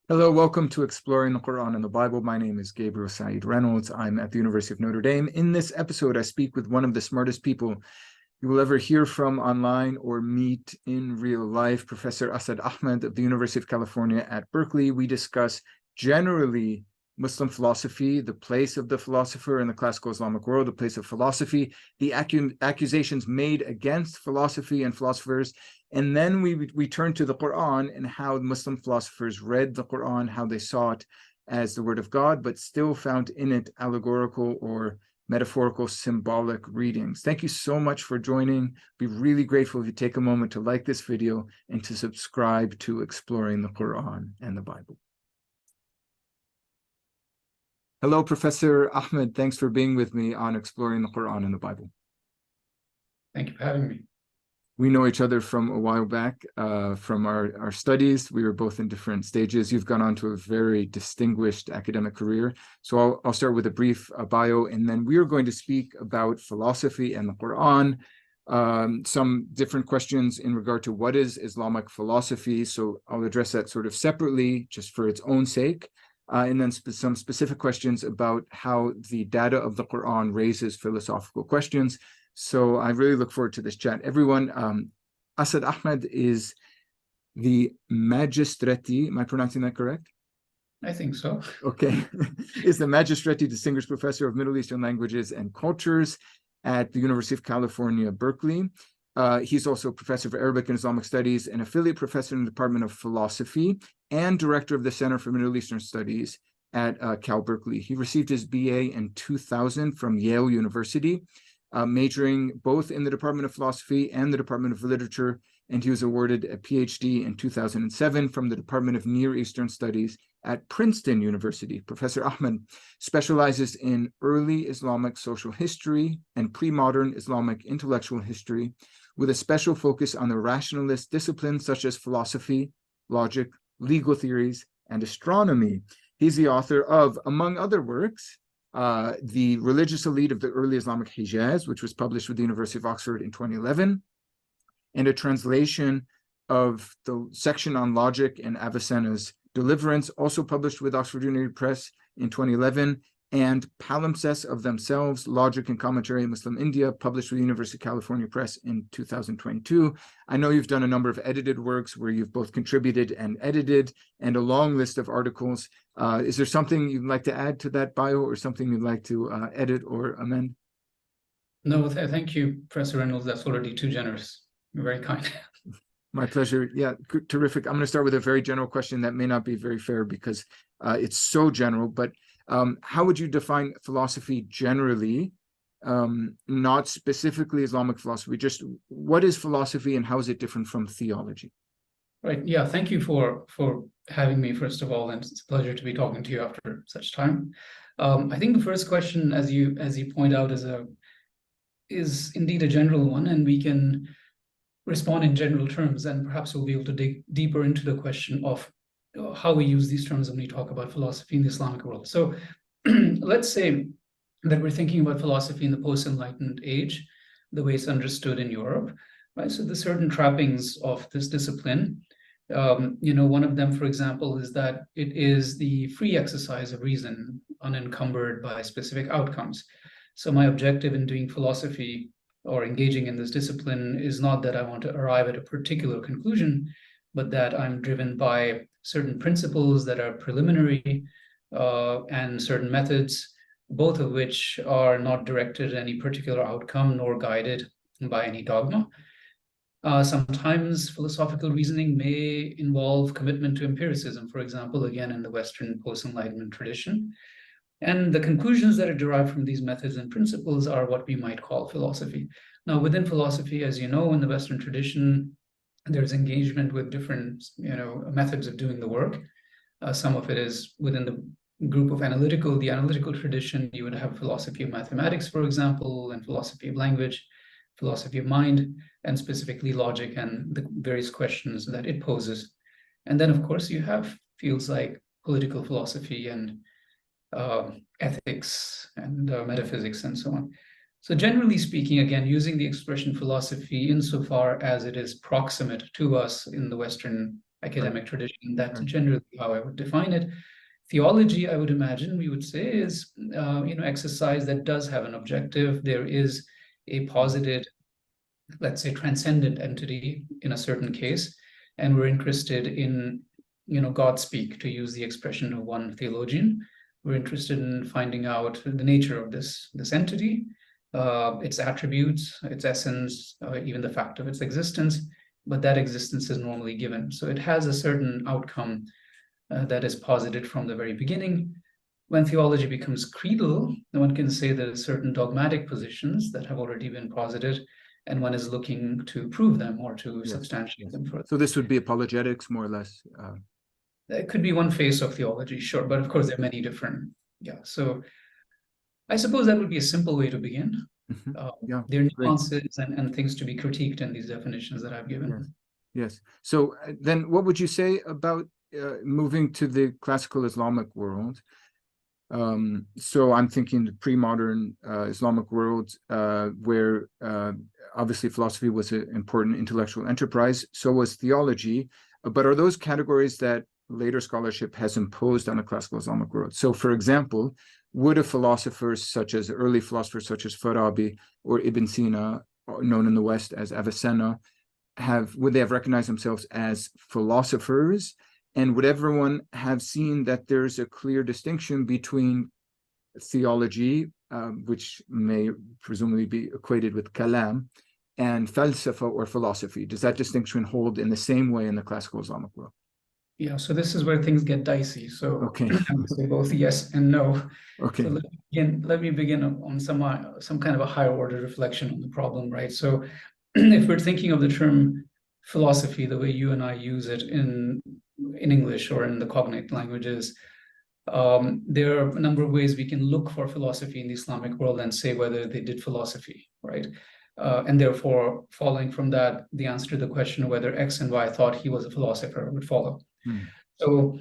Hello, welcome to Exploring the Quran and the Bible. My name is Gabriel Said Reynolds. I'm at the University of Notre Dame. In this episode, I speak with one of the smartest people you will ever hear from online or meet in real life, Professor Asad Ahmed of the University of California at Berkeley. We discuss generally Muslim philosophy, the place of the philosopher in the classical Islamic world, the place of philosophy, the accusations made against philosophy and philosophers. And then we turn to the Quran and how Muslim philosophers read the Quran, how they saw it as the word of God, but still found in it allegorical or metaphorical, symbolic readings. Thank you so much for joining. Be really grateful if you take a moment to like this video and to subscribe to Exploring the Quran and the Bible. Hello, Professor Ahmed. Thanks for being with me on Exploring the Quran and the Bible. Thank you for having me. We know each other from a while back, from our studies. We were both in different stages. You've gone on to a very distinguished academic career. So I'll start with a brief bio, and then we are going to speak about philosophy and the Quran, some different questions in regard to what is Islamic philosophy. So I'll address that sort of separately, just for its own sake. And then some specific questions about how the data of the Quran raises philosophical questions. So I really look forward to this chat. Everyone, Asad Ahmed is the Magistrati, am I pronouncing that correct? I think so. Okay. Is the Magistrati Distinguished Professor of Middle Eastern Languages and Cultures at the University of California, Berkeley. He's also Professor of Arabic and Islamic Studies and Affiliate Professor in the Department of Philosophy and Director of the Center for Middle Eastern Studies at Cal Berkeley. He received his BA in 2000 from Yale University, majoring both in the Department of Philosophy and the Department of Literature, and he was awarded a PhD in 2007 from the Department of Near Eastern Studies at Princeton University. Professor Ahmed specializes in early Islamic social history and pre-modern Islamic intellectual history, with a special focus on the rationalist disciplines such as philosophy, logic, legal theories, and astronomy. He's the author of, among other works, The Religious Elite of the Early Islamic Hijaz, which was published with the University of Oxford in 2011, and a translation of the section on logic and Avicenna's Deliverance, also published with Oxford University Press in 2011, and Palimpsests of Themselves, Logic and Commentary in Muslim India, published with the University of California Press in 2022. I know you've done a number of edited works where you've both contributed and edited, and a long list of articles. Is there something you'd like to add to that bio, or something you'd like to edit or amend? No, thank you, Professor Reynolds. That's already too generous. You're very kind. My pleasure. Yeah, terrific. I'm going to start with a very general question that may not be very fair because it's so general, but how would you define philosophy generally, not specifically Islamic philosophy? Just what is philosophy and how is it different from theology? Right. Yeah. Thank you for having me, first of all, and it's a pleasure to be talking to you after such time. I think the first question, as you point out, is indeed a general one, and we can respond in general terms, and perhaps we'll be able to dig deeper into the question of how we use these terms when we talk about philosophy in the Islamic world. So let's say that we're thinking about philosophy in the post-Enlightenment age, the way it's understood in Europe, right? So there's certain trappings of this discipline. One of them, for example, is that it is the free exercise of reason, unencumbered by specific outcomes. So my objective in doing philosophy or engaging in this discipline is not that I want to arrive at a particular conclusion, but that I'm driven by certain principles that are preliminary and certain methods, both of which are not directed at any particular outcome nor guided by any dogma. Sometimes philosophical reasoning may involve commitment to empiricism, for example, again, in the Western post-Enlightenment tradition. And the conclusions that are derived from these methods and principles are what we might call philosophy. Now, within philosophy, as you know, in the Western tradition, there's engagement with different, methods of doing the work. Some of it is within the group of the analytical tradition. You would have philosophy of mathematics, for example, and philosophy of language, philosophy of mind, and specifically logic and the various questions that it poses. And then, of course, you have fields like political philosophy and ethics and metaphysics and so on. So generally speaking, again, using the expression philosophy insofar as it is proximate to us in the Western academic tradition. That's generally how I would define it. Theology, I would imagine, we would say, is exercise that does have an objective. There is a posited, let's say, transcendent entity in a certain case, and we're interested in, God speak, to use the expression of one theologian. We're interested in finding out the nature of this entity, its attributes, its essence, even the fact of its existence. But that existence is normally given, so it has a certain outcome that is posited from the very beginning. When theology becomes creedal, one can say there are certain dogmatic positions that have already been posited, and one is looking to prove them or to substantiate them further. So this would be apologetics, more or less. It could be one phase of theology, sure, but of course there are many different. So I suppose that would be a simple way to begin. There are nuances and things to be critiqued in these definitions that I've given. Yes. So then what would you say about moving to the classical Islamic world? So I'm thinking the pre-modern Islamic world, where obviously philosophy was an important intellectual enterprise, so was theology. But are those categories that later scholarship has imposed on the classical Islamic world? So, for example, would early philosophers such as Farabi or Ibn Sina, known in the West as Avicenna, would they have recognized themselves as philosophers? And would everyone have seen that there's a clear distinction between theology, which may presumably be equated with kalam, and falsafa or philosophy? Does that distinction hold in the same way in the classical Islamic world? Yeah, so this is where things get dicey. So I would say both yes and no. Okay. So let me begin on some kind of a higher order reflection on the problem, right? So if we're thinking of the term philosophy the way you and I use it in English or in the cognate languages, there are a number of ways we can look for philosophy in the Islamic world and say whether they did philosophy, right? And therefore, following from that, the answer to the question of whether X and Y thought he was a philosopher would follow. So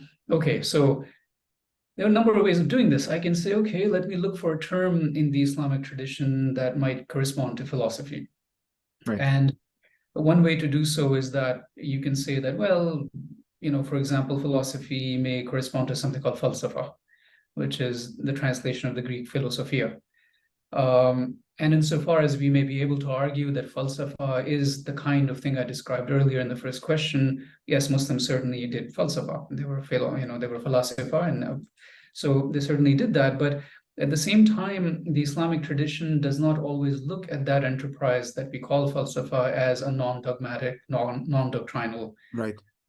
there are a number of ways of doing this. I can say, okay, let me look for a term in the Islamic tradition that might correspond to philosophy. Right. And one way to do so is that you can say that, well, for example, philosophy may correspond to something called falsafa, which is the translation of the Greek philosophia. And insofar as we may be able to argue that falsafa is the kind of thing I described earlier in the first question, yes, Muslims certainly did falsafa. They were they were philosopher, and so they certainly did that. But at the same time, the Islamic tradition does not always look at that enterprise that we call falsafa as a non-dogmatic, non-doctrinal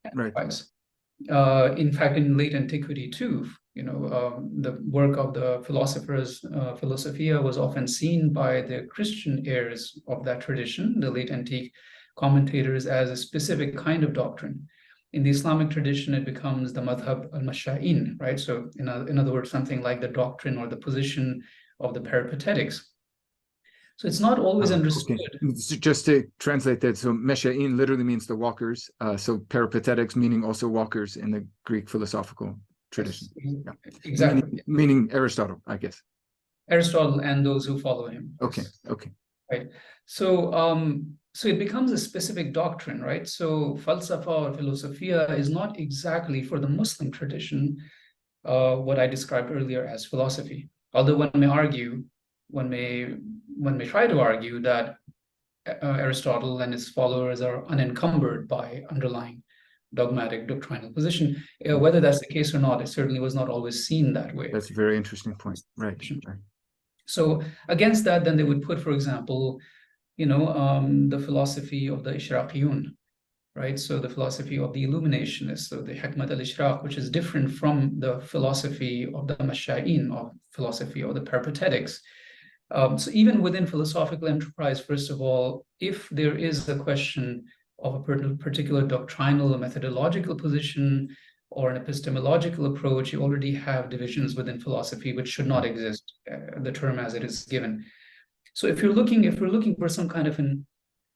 enterprise. In fact, in late antiquity too, the work of the philosophers, philosophia, was often seen by the Christian heirs of that tradition, the late antique commentators, as a specific kind of doctrine. In the Islamic tradition, it becomes the madhab al-masha'in, right? So in other words, something like the doctrine or the position of the peripatetics. So it's not always understood. Okay. Just to translate that, so mesha'in literally means the walkers. So peripatetics meaning also walkers in the Greek philosophical tradition. Yes, exactly. Meaning Aristotle, I guess. Aristotle and those who follow him. Okay. Yes. Okay. Right. So it becomes a specific doctrine, right? So falsafa or philosophia is not exactly for the Muslim tradition what I described earlier as philosophy. Although one may try to argue that Aristotle and his followers are unencumbered by underlying dogmatic doctrinal position. Whether that's the case or not, it certainly was not always seen that way. That's a very interesting point. Right. So against that, then they would put, for example, the philosophy of the Ishraqiyun, right? So the philosophy of the Illuminationists, so the Hikmat al-Ishraq, which is different from the philosophy of the Masha'in, or philosophy of the peripatetics. So even within philosophical enterprise, first of all, if there is a question of a particular doctrinal or methodological position or an epistemological approach, you already have divisions within philosophy which should not exist, the term as it is given. So if we're looking for some kind of an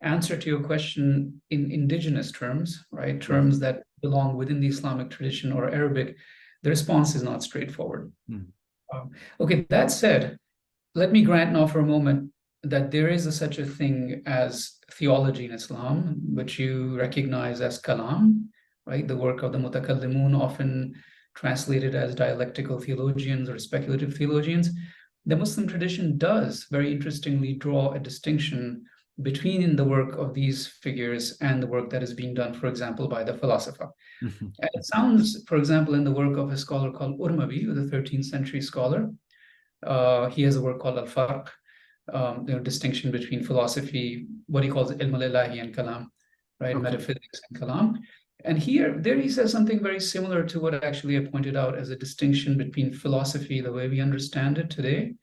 answer to your question in indigenous terms, right, terms that belong within the Islamic tradition or Arabic, the response is not straightforward. Okay, that said, let me grant now for a moment that there is such a thing as theology in Islam, which you recognize as kalam, right? The work of the mutakallimun, often translated as dialectical theologians or speculative theologians. The Muslim tradition does, very interestingly, draw a distinction between the work of these figures and the work that is being done, for example, by the philosopher. And it sounds, for example, in the work of a scholar called Urmabi, who's a 13th century scholar. He has a work called Al-Farq, distinction between philosophy, what he calls ilm al-ilahi and kalam, right? Okay. Metaphysics and kalam. And there he says something very similar to what actually I pointed out as a distinction between philosophy, the way we understand it today,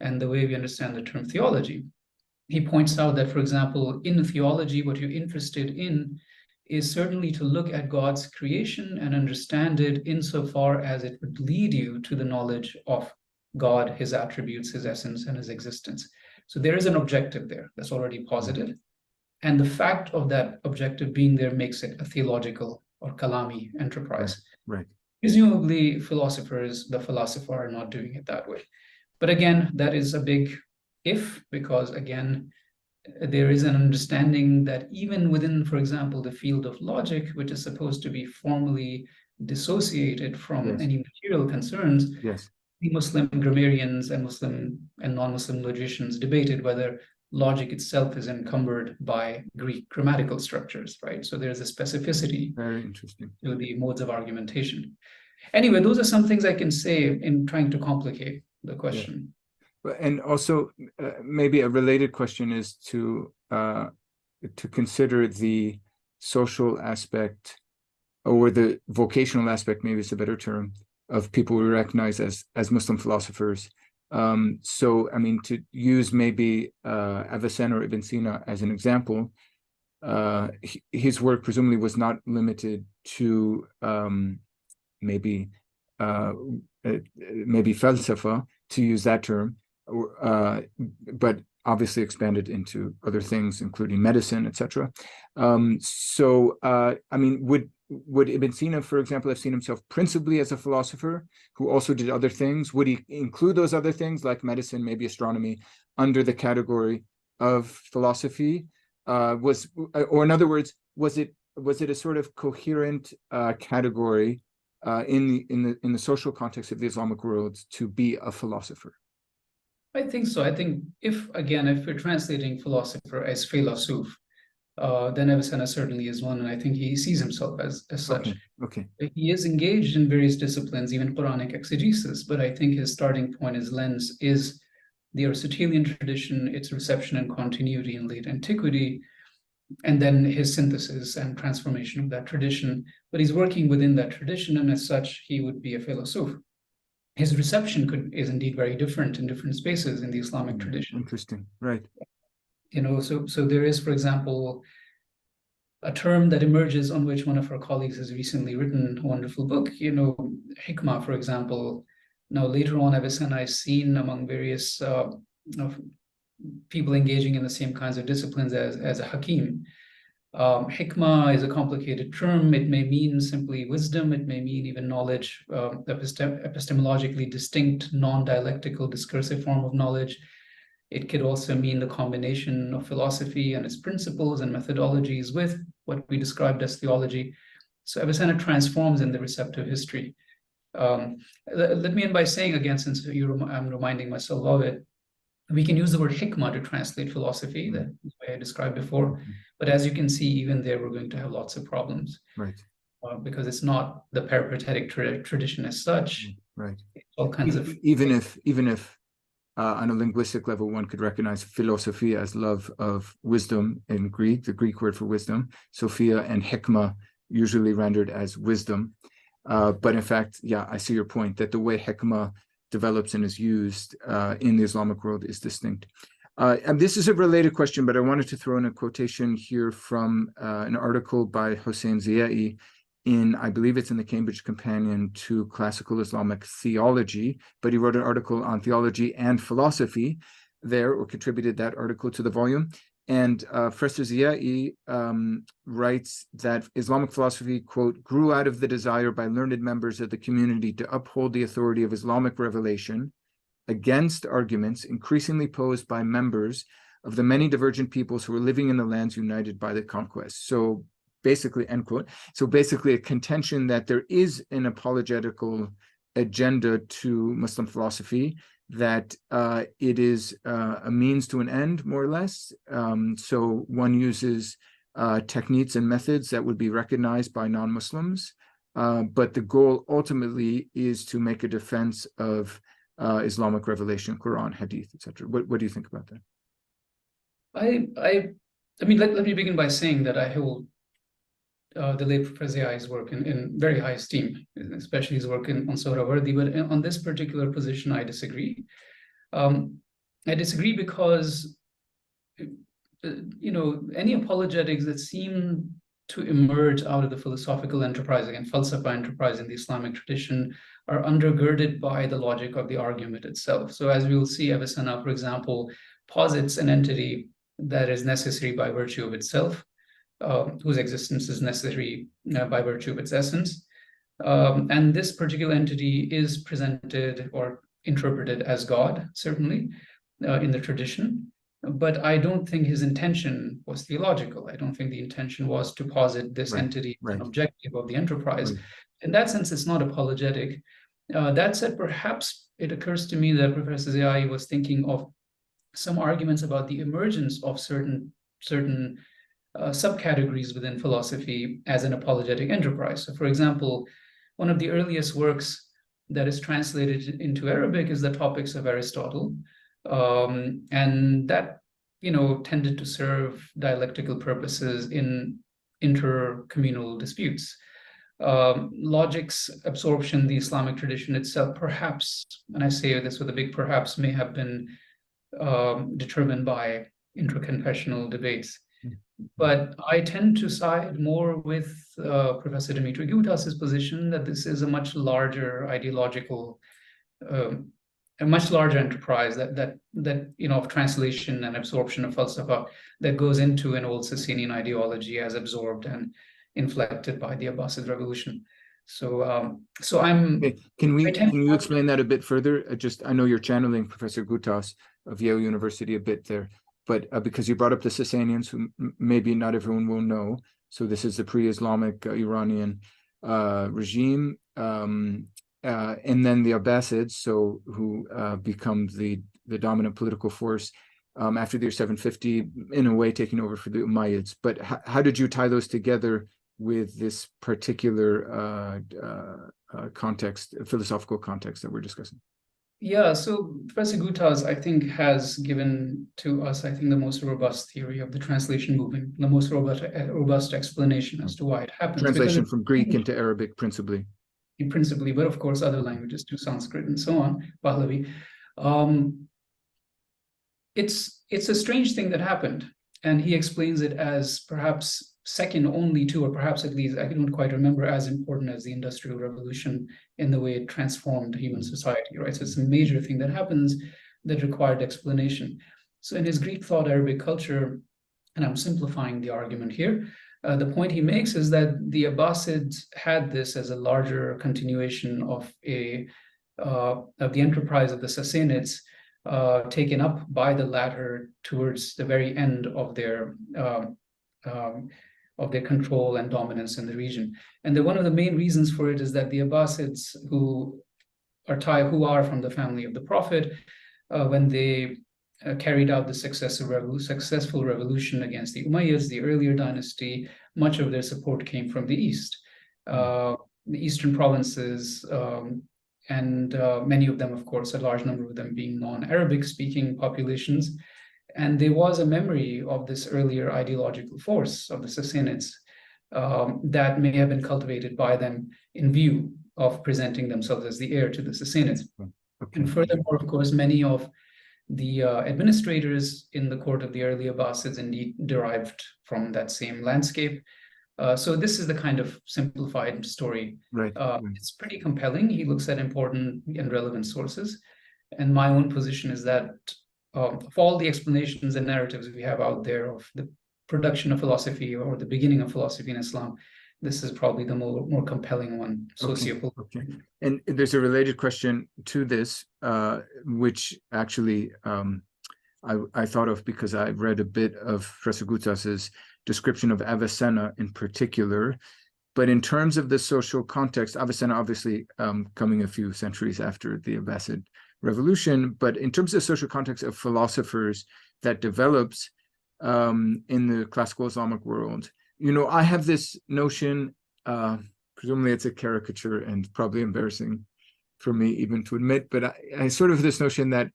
and the way we understand the term theology. He points out that, for example, in theology, what you're interested in is certainly to look at God's creation and understand it insofar as it would lead you to the knowledge of God, his attributes, his essence, and his existence. So there is an objective there that's already posited. And the fact of that objective being there makes it a theological or kalami enterprise. Right. Presumably, philosophers, the philosopher, are not doing it that way. But again, that is a big if, because again, there is an understanding that even within, for example, the field of logic, which is supposed to be formally dissociated from any material concerns, the Muslim grammarians and Muslim and non-Muslim logicians debated whether logic itself is encumbered by Greek grammatical structures, right? So there's a specificity very interesting to the modes of argumentation. Anyway, those are some things I can say in trying to complicate the question. And also, maybe a related question is to consider the social aspect, or the vocational aspect, maybe it's a better term, of people we recognize as Muslim philosophers. So, I mean, to use maybe Avicenna or Ibn Sina as an example, his work presumably was not limited to maybe falsafa, to use that term, but obviously expanded into other things, including medicine, etc. So, I mean, would Ibn Sina, for example, have seen himself principally as a philosopher who also did other things? Would he include those other things, like medicine, maybe astronomy, under the category of philosophy? Or in other words, was it a sort of coherent category in the social context of the Islamic world to be a philosopher? I think so. I think if we're translating philosopher as philosoph, then Avicenna certainly is one, and I think he sees himself as such. Okay. He is engaged in various disciplines, even Quranic exegesis, but I think his starting point, his lens, is the Aristotelian tradition, its reception and continuity in late antiquity, and then his synthesis and transformation of that tradition. But he's working within that tradition, and as such, he would be a philosoph. His reception is indeed very different in different spaces in the Islamic tradition. Interesting, right? So there is, for example, a term that emerges on which one of our colleagues has recently written a wonderful book, hikmah, for example. Now, later on, Avicenna is seen among various people engaging in the same kinds of disciplines as a hakim. Hikmah is a complicated term. It may mean simply wisdom. It may mean even knowledge, epistemologically distinct, non-dialectical, discursive form of knowledge. It could also mean the combination of philosophy and its principles and methodologies with what we described as theology. So Avicenna transforms in the receptive history. Let me end by saying again, since I'm reminding myself of it, we can use the word hikmah to translate philosophy, the way I described before. But as you can see, even there, we're going to have lots of problems. Right. Because it's not the peripatetic tradition as such. Right. It's all kinds of... Even if on a linguistic level, one could recognize philosophy as love of wisdom in Greek, the Greek word for wisdom, Sophia, and hikmah, usually rendered as wisdom. But in fact, yeah, I see your point that the way hikmah develops and is used in the Islamic world is distinct. And this is a related question, but I wanted to throw in a quotation here from an article by Hossein Ziai I believe it's in the Cambridge Companion to Classical Islamic Theology, but he wrote an article on theology and philosophy there, or contributed that article to the volume. And Professor Ziai writes that Islamic philosophy, quote, grew out of the desire by learned members of the community to uphold the authority of Islamic revelation against arguments increasingly posed by members of the many divergent peoples who were living in the lands united by the conquest. So basically, end quote. So basically a contention that there is an apologetical agenda to Muslim philosophy, that it is a means to an end, more or less. So one uses techniques and methods that would be recognized by non-Muslims, but the goal ultimately is to make a defense of Islamic revelation, Quran, Hadith, etc. What do you think about that? I mean, let me begin by saying that I hold the late Professor Ziai's work in very high esteem, especially his work on Sohrawardi. But on this particular position, I disagree. I disagree because, any apologetics that seem to emerge out of the philosophical enterprise, again, falsafa enterprise in the Islamic tradition, are undergirded by the logic of the argument itself. So as we will see, Avicenna, for example, posits an entity that is necessary by virtue of itself, whose existence is necessary by virtue of its essence. And this particular entity is presented or interpreted as God, certainly, in the tradition. But I don't think his intention was theological. I don't think the intention was to posit this entity as an objective of the enterprise. In that sense, it's not apologetic. That said, perhaps it occurs to me that Professor Ziai was thinking of some arguments about the emergence of certain subcategories within philosophy as an apologetic enterprise. So, for example, one of the earliest works that is translated into Arabic is the Topics of Aristotle, and that tended to serve dialectical purposes in intercommunal disputes. Logic's absorption, the Islamic tradition itself, perhaps, and I say this with a big perhaps, may have been determined by intraconfessional debates. But I tend to side more with Professor Dimitri Goutas's position that this is a much larger ideological, a much larger enterprise that of translation and absorption of falsafa that goes into an old Sasanian ideology as absorbed and inflected by the Abbasid revolution. So I'm. Okay. Can you explain that a bit further? I know you're channeling Professor Goutas of Yale University a bit there, but because you brought up the Sasanians, who maybe not everyone will know. So this is the pre-Islamic Iranian regime, and then the Abbasids, who become the dominant political force after the year 750, in a way taking over for the Umayyads. But how did you tie those together with this particular context, philosophical context that we're discussing? Yeah, so Professor Goutas, I think, has given to us, I think, the most robust theory of the translation movement, the most robust explanation as to why it happens. Translation from Greek into Arabic, principally. Principally, but of course, other languages too, Sanskrit and so on, Pahlavi. It's a strange thing that happened, and he explains it as perhaps second only to, or perhaps at least, I don't quite remember, as important as the Industrial Revolution in the way it transformed human society, right? So it's a major thing that happens that required explanation. So in his Greek thought, Arabic culture, and I'm simplifying the argument here, the point he makes is that the Abbasids had this as a larger continuation of the enterprise of the Sassanids, taken up by the latter towards the very end of their control and dominance in the region. And one of the main reasons for it is that the Abbasids, who are from the family of the Prophet, when they carried out the successful revolution against the Umayyads, the earlier dynasty, much of their support came from the east. The eastern provinces, and many of them, of course, a large number of them being non-Arabic speaking populations. And there was a memory of this earlier ideological force of the Sassanids that may have been cultivated by them in view of presenting themselves as the heir to the Sassanids. Okay. And furthermore, of course, many of the administrators in the court of the early Abbasids indeed derived from that same landscape. So this is the kind of simplified story. Right. It's pretty compelling. He looks at important and relevant sources. And my own position is that of all the explanations and narratives we have out there of the production of philosophy or the beginning of philosophy in Islam, this is probably the more compelling one, sociopolitical. Okay. And there's a related question to this, which actually I thought of because I read a bit of Professor Goutas's description of Avicenna in particular. But in terms of the social context, Avicenna obviously coming a few centuries after the Abbasid revolution, but in terms of the social context of philosophers that develops in the classical Islamic world, I have this notion, presumably it's a caricature and probably embarrassing for me even to admit, but I sort of have this notion that,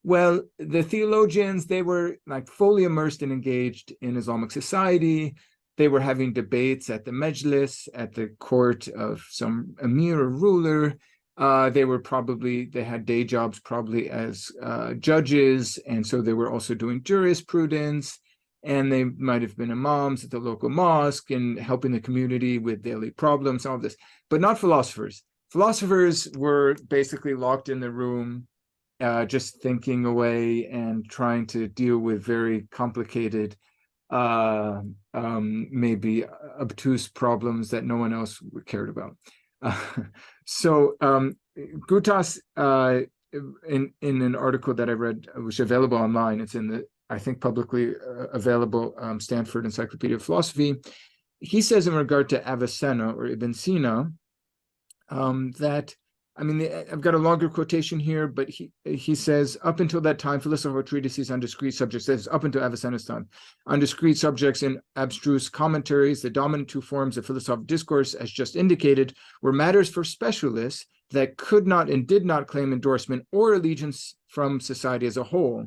well, the theologians, they were like fully immersed and engaged in Islamic society. They were having debates at the Majlis, at the court of some emir or ruler. They had day jobs probably as judges, and so they were also doing jurisprudence, and they might have been imams at the local mosque and helping the community with daily problems, all of this, but not philosophers. Philosophers were basically locked in the room, just thinking away and trying to deal with very complicated, maybe obtuse problems that no one else cared about. So Gutas, in an article that I read, which is available online, it's in the, I think, publicly available Stanford Encyclopedia of Philosophy, he says in regard to Avicenna or Ibn Sina, that, I mean, I've got a longer quotation here, but he says, up until that time, philosophical treatises on discrete subjects, that is up until Avicenna's time, on discrete subjects in abstruse commentaries, the dominant two forms of philosophical discourse, as just indicated, were matters for specialists that could not and did not claim endorsement or allegiance from society as a whole.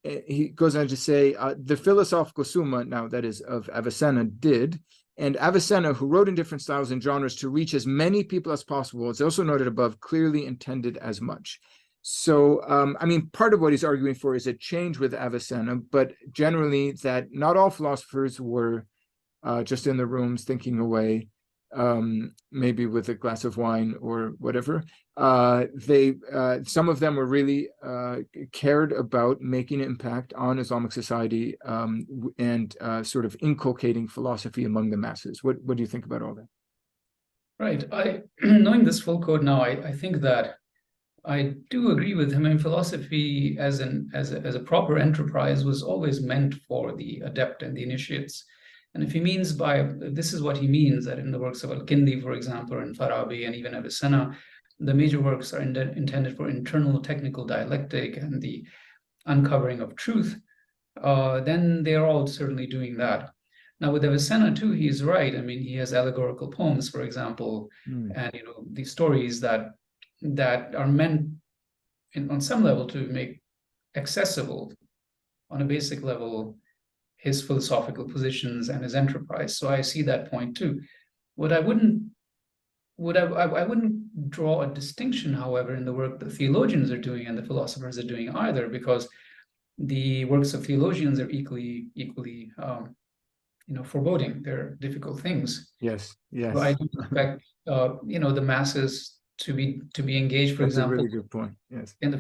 He goes on to say, the philosophical summa, now that is of Avicenna, did, and Avicenna, who wrote in different styles and genres to reach as many people as possible, as also noted above, clearly intended as much. So, I mean, part of what he's arguing for is a change with Avicenna, but generally that not all philosophers were just in the rooms thinking away, maybe with a glass of wine or whatever. Some of them were really cared about making an impact on Islamic society and sort of inculcating philosophy among the masses. What do you think about all that? Right. Knowing this full quote now, I think that I do agree with him. I mean, philosophy as a proper enterprise was always meant for the adept and the initiates. And if he means this is what he means, that in the works of Al-Kindi, for example, or in Farabi and even Avicenna, the major works are intended for internal technical dialectic and the uncovering of truth, then they are all certainly doing that. Now with Avicenna too, he's right. I mean, he has allegorical poems, for example, and these stories that are meant on some level to make accessible on a basic level his philosophical positions and his enterprise. So I see that point too. I wouldn't draw a distinction, however, in the work the theologians are doing and the philosophers are doing either, because the works of theologians are equally foreboding. They're difficult things. Yes. So I do expect the masses to be engaged, for example. That's a really good point. Yes. In the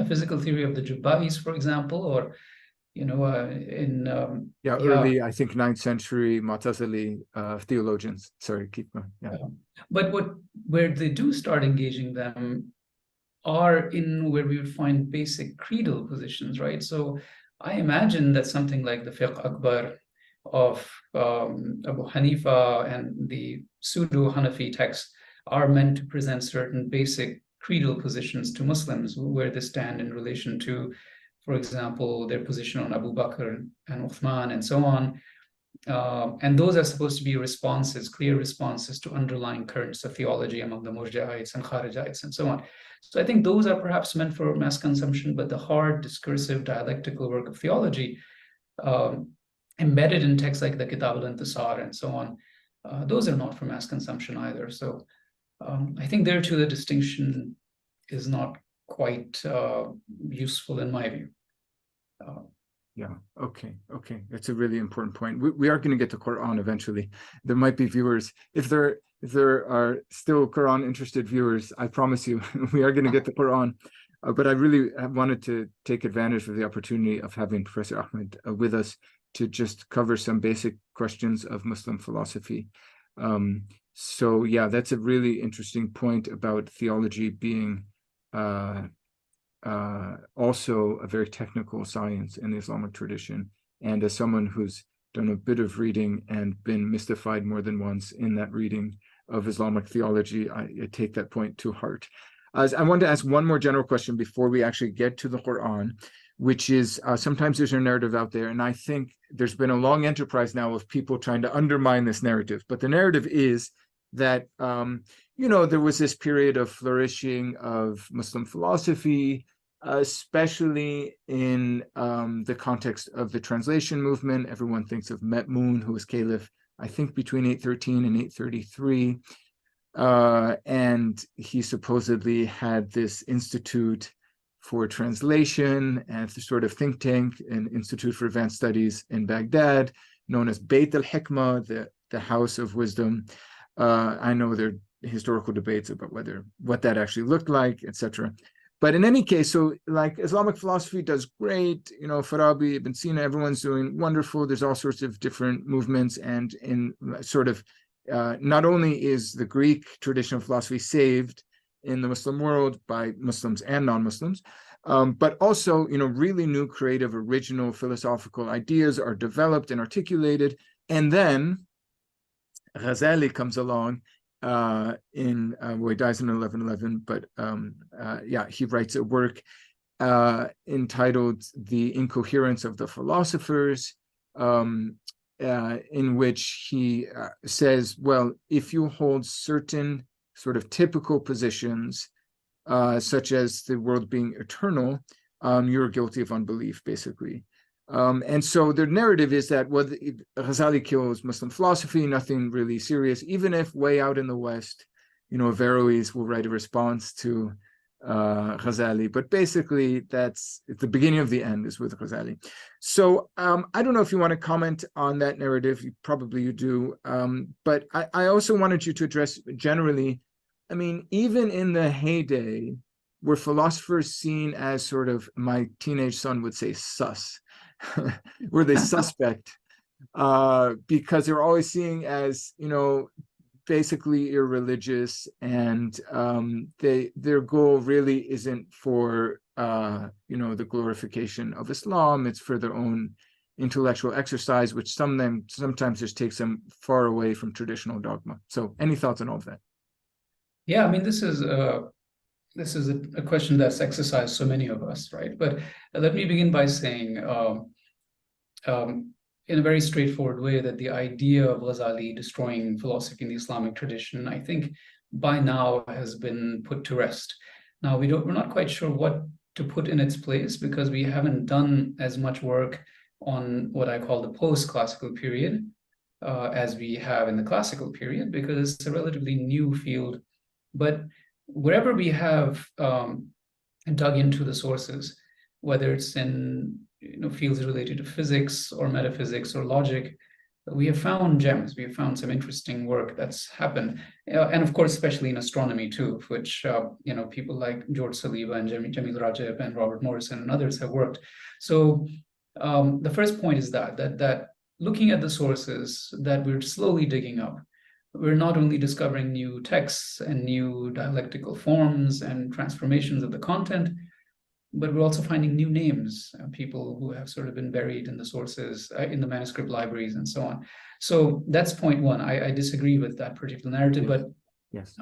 physical theory of the Jubbais, for example, or early, I think 9th century Mu'tazili theologians. Sorry, keep going. Yeah. But where they do start engaging them are in where we would find basic creedal positions, right? So I imagine that something like the Fiqh Akbar of Abu Hanifa and the pseudo-Hanafi texts are meant to present certain basic creedal positions to Muslims, where they stand in relation to, for example, their position on Abu Bakr and Uthman and so on. And those are supposed to be clear responses to underlying currents of theology among the Murji'ites and Kharijites and so on. So I think those are perhaps meant for mass consumption, but the hard, discursive, dialectical work of theology, embedded in texts like the Kitab al-Intisar and so on, those are not for mass consumption either. So I think there too the distinction is not quite useful in my view. Okay. That's a really important point. We are going to get to Quran eventually. There might be viewers, if there are still Quran interested viewers, I promise you we are going to get to Quran. But I really wanted to take advantage of the opportunity of having Professor Ahmed with us to just cover some basic questions of Muslim philosophy. So yeah, that's a really interesting point about theology being also a very technical science in the Islamic tradition, And as someone who's done a bit of reading and been mystified more than once in that reading of Islamic theology, I take that point to heart. I want to ask one more general question before we actually get to the Quran, which is sometimes there's a narrative out there, and I think there's been a long enterprise now of people trying to undermine this narrative. But the narrative is that, there was this period of flourishing of Muslim philosophy, especially in the context of the translation movement. Everyone thinks of Ma'mun, who was caliph, I think, between 813 and 833. And he supposedly had this institute for translation and the sort of think tank, an institute for advanced studies in Baghdad, known as Beit al-Hikmah, the house of wisdom. I know there are historical debates about what that actually looked like, etc. But in any case, so like Islamic philosophy does great, Farabi, Ibn Sina, everyone's doing wonderful. There's all sorts of different movements, and in sort of not only is the Greek tradition of philosophy saved in the Muslim world by Muslims and non-Muslims, but also, really new, creative, original philosophical ideas are developed and articulated. And then Ghazali comes along well, he dies in 1111, but he writes a work entitled The Incoherence of the Philosophers, in which he says, well, if you hold certain sort of typical positions, such as the world being eternal, you're guilty of unbelief, basically. And so the narrative is that, well, Ghazali kills Muslim philosophy, nothing really serious, even if way out in the West, Averroes will write a response to Ghazali. But basically, that's the beginning of the end is with Ghazali. So I don't know if you want to comment on that narrative. Probably you do. But I also wanted you to address generally, I mean, even in the heyday, were philosophers seen as sort of, my teenage son would say, sus? Were they suspect? Because they're always seen as, basically irreligious, and their goal really isn't for the glorification of Islam. It's for their own intellectual exercise, which sometimes just takes them far away from traditional dogma. So any thoughts on all of that? Yeah, I mean, this is a question that's exercised so many of us, right? But let me begin by saying, in a very straightforward way, that the idea of Ghazali destroying philosophy in the Islamic tradition, I think, by now has been put to rest. Now, we're not quite sure what to put in its place, because we haven't done as much work on what I call the post-classical period as we have in the classical period, because it's a relatively new field. But wherever we have dug into the sources, whether it's in fields related to physics or metaphysics or logic, we have found gems. We have found some interesting work that's happened, and of course, especially in astronomy too, which people like George Saliba and Jamil Rajab and Robert Morrison and others have worked. So the first point is that looking at the sources that we're slowly digging up, we're not only discovering new texts and new dialectical forms and transformations of the content, but we're also finding new names, people who have sort of been buried in the sources, in the manuscript libraries and so on. So that's point one. I disagree with that particular narrative, but yes.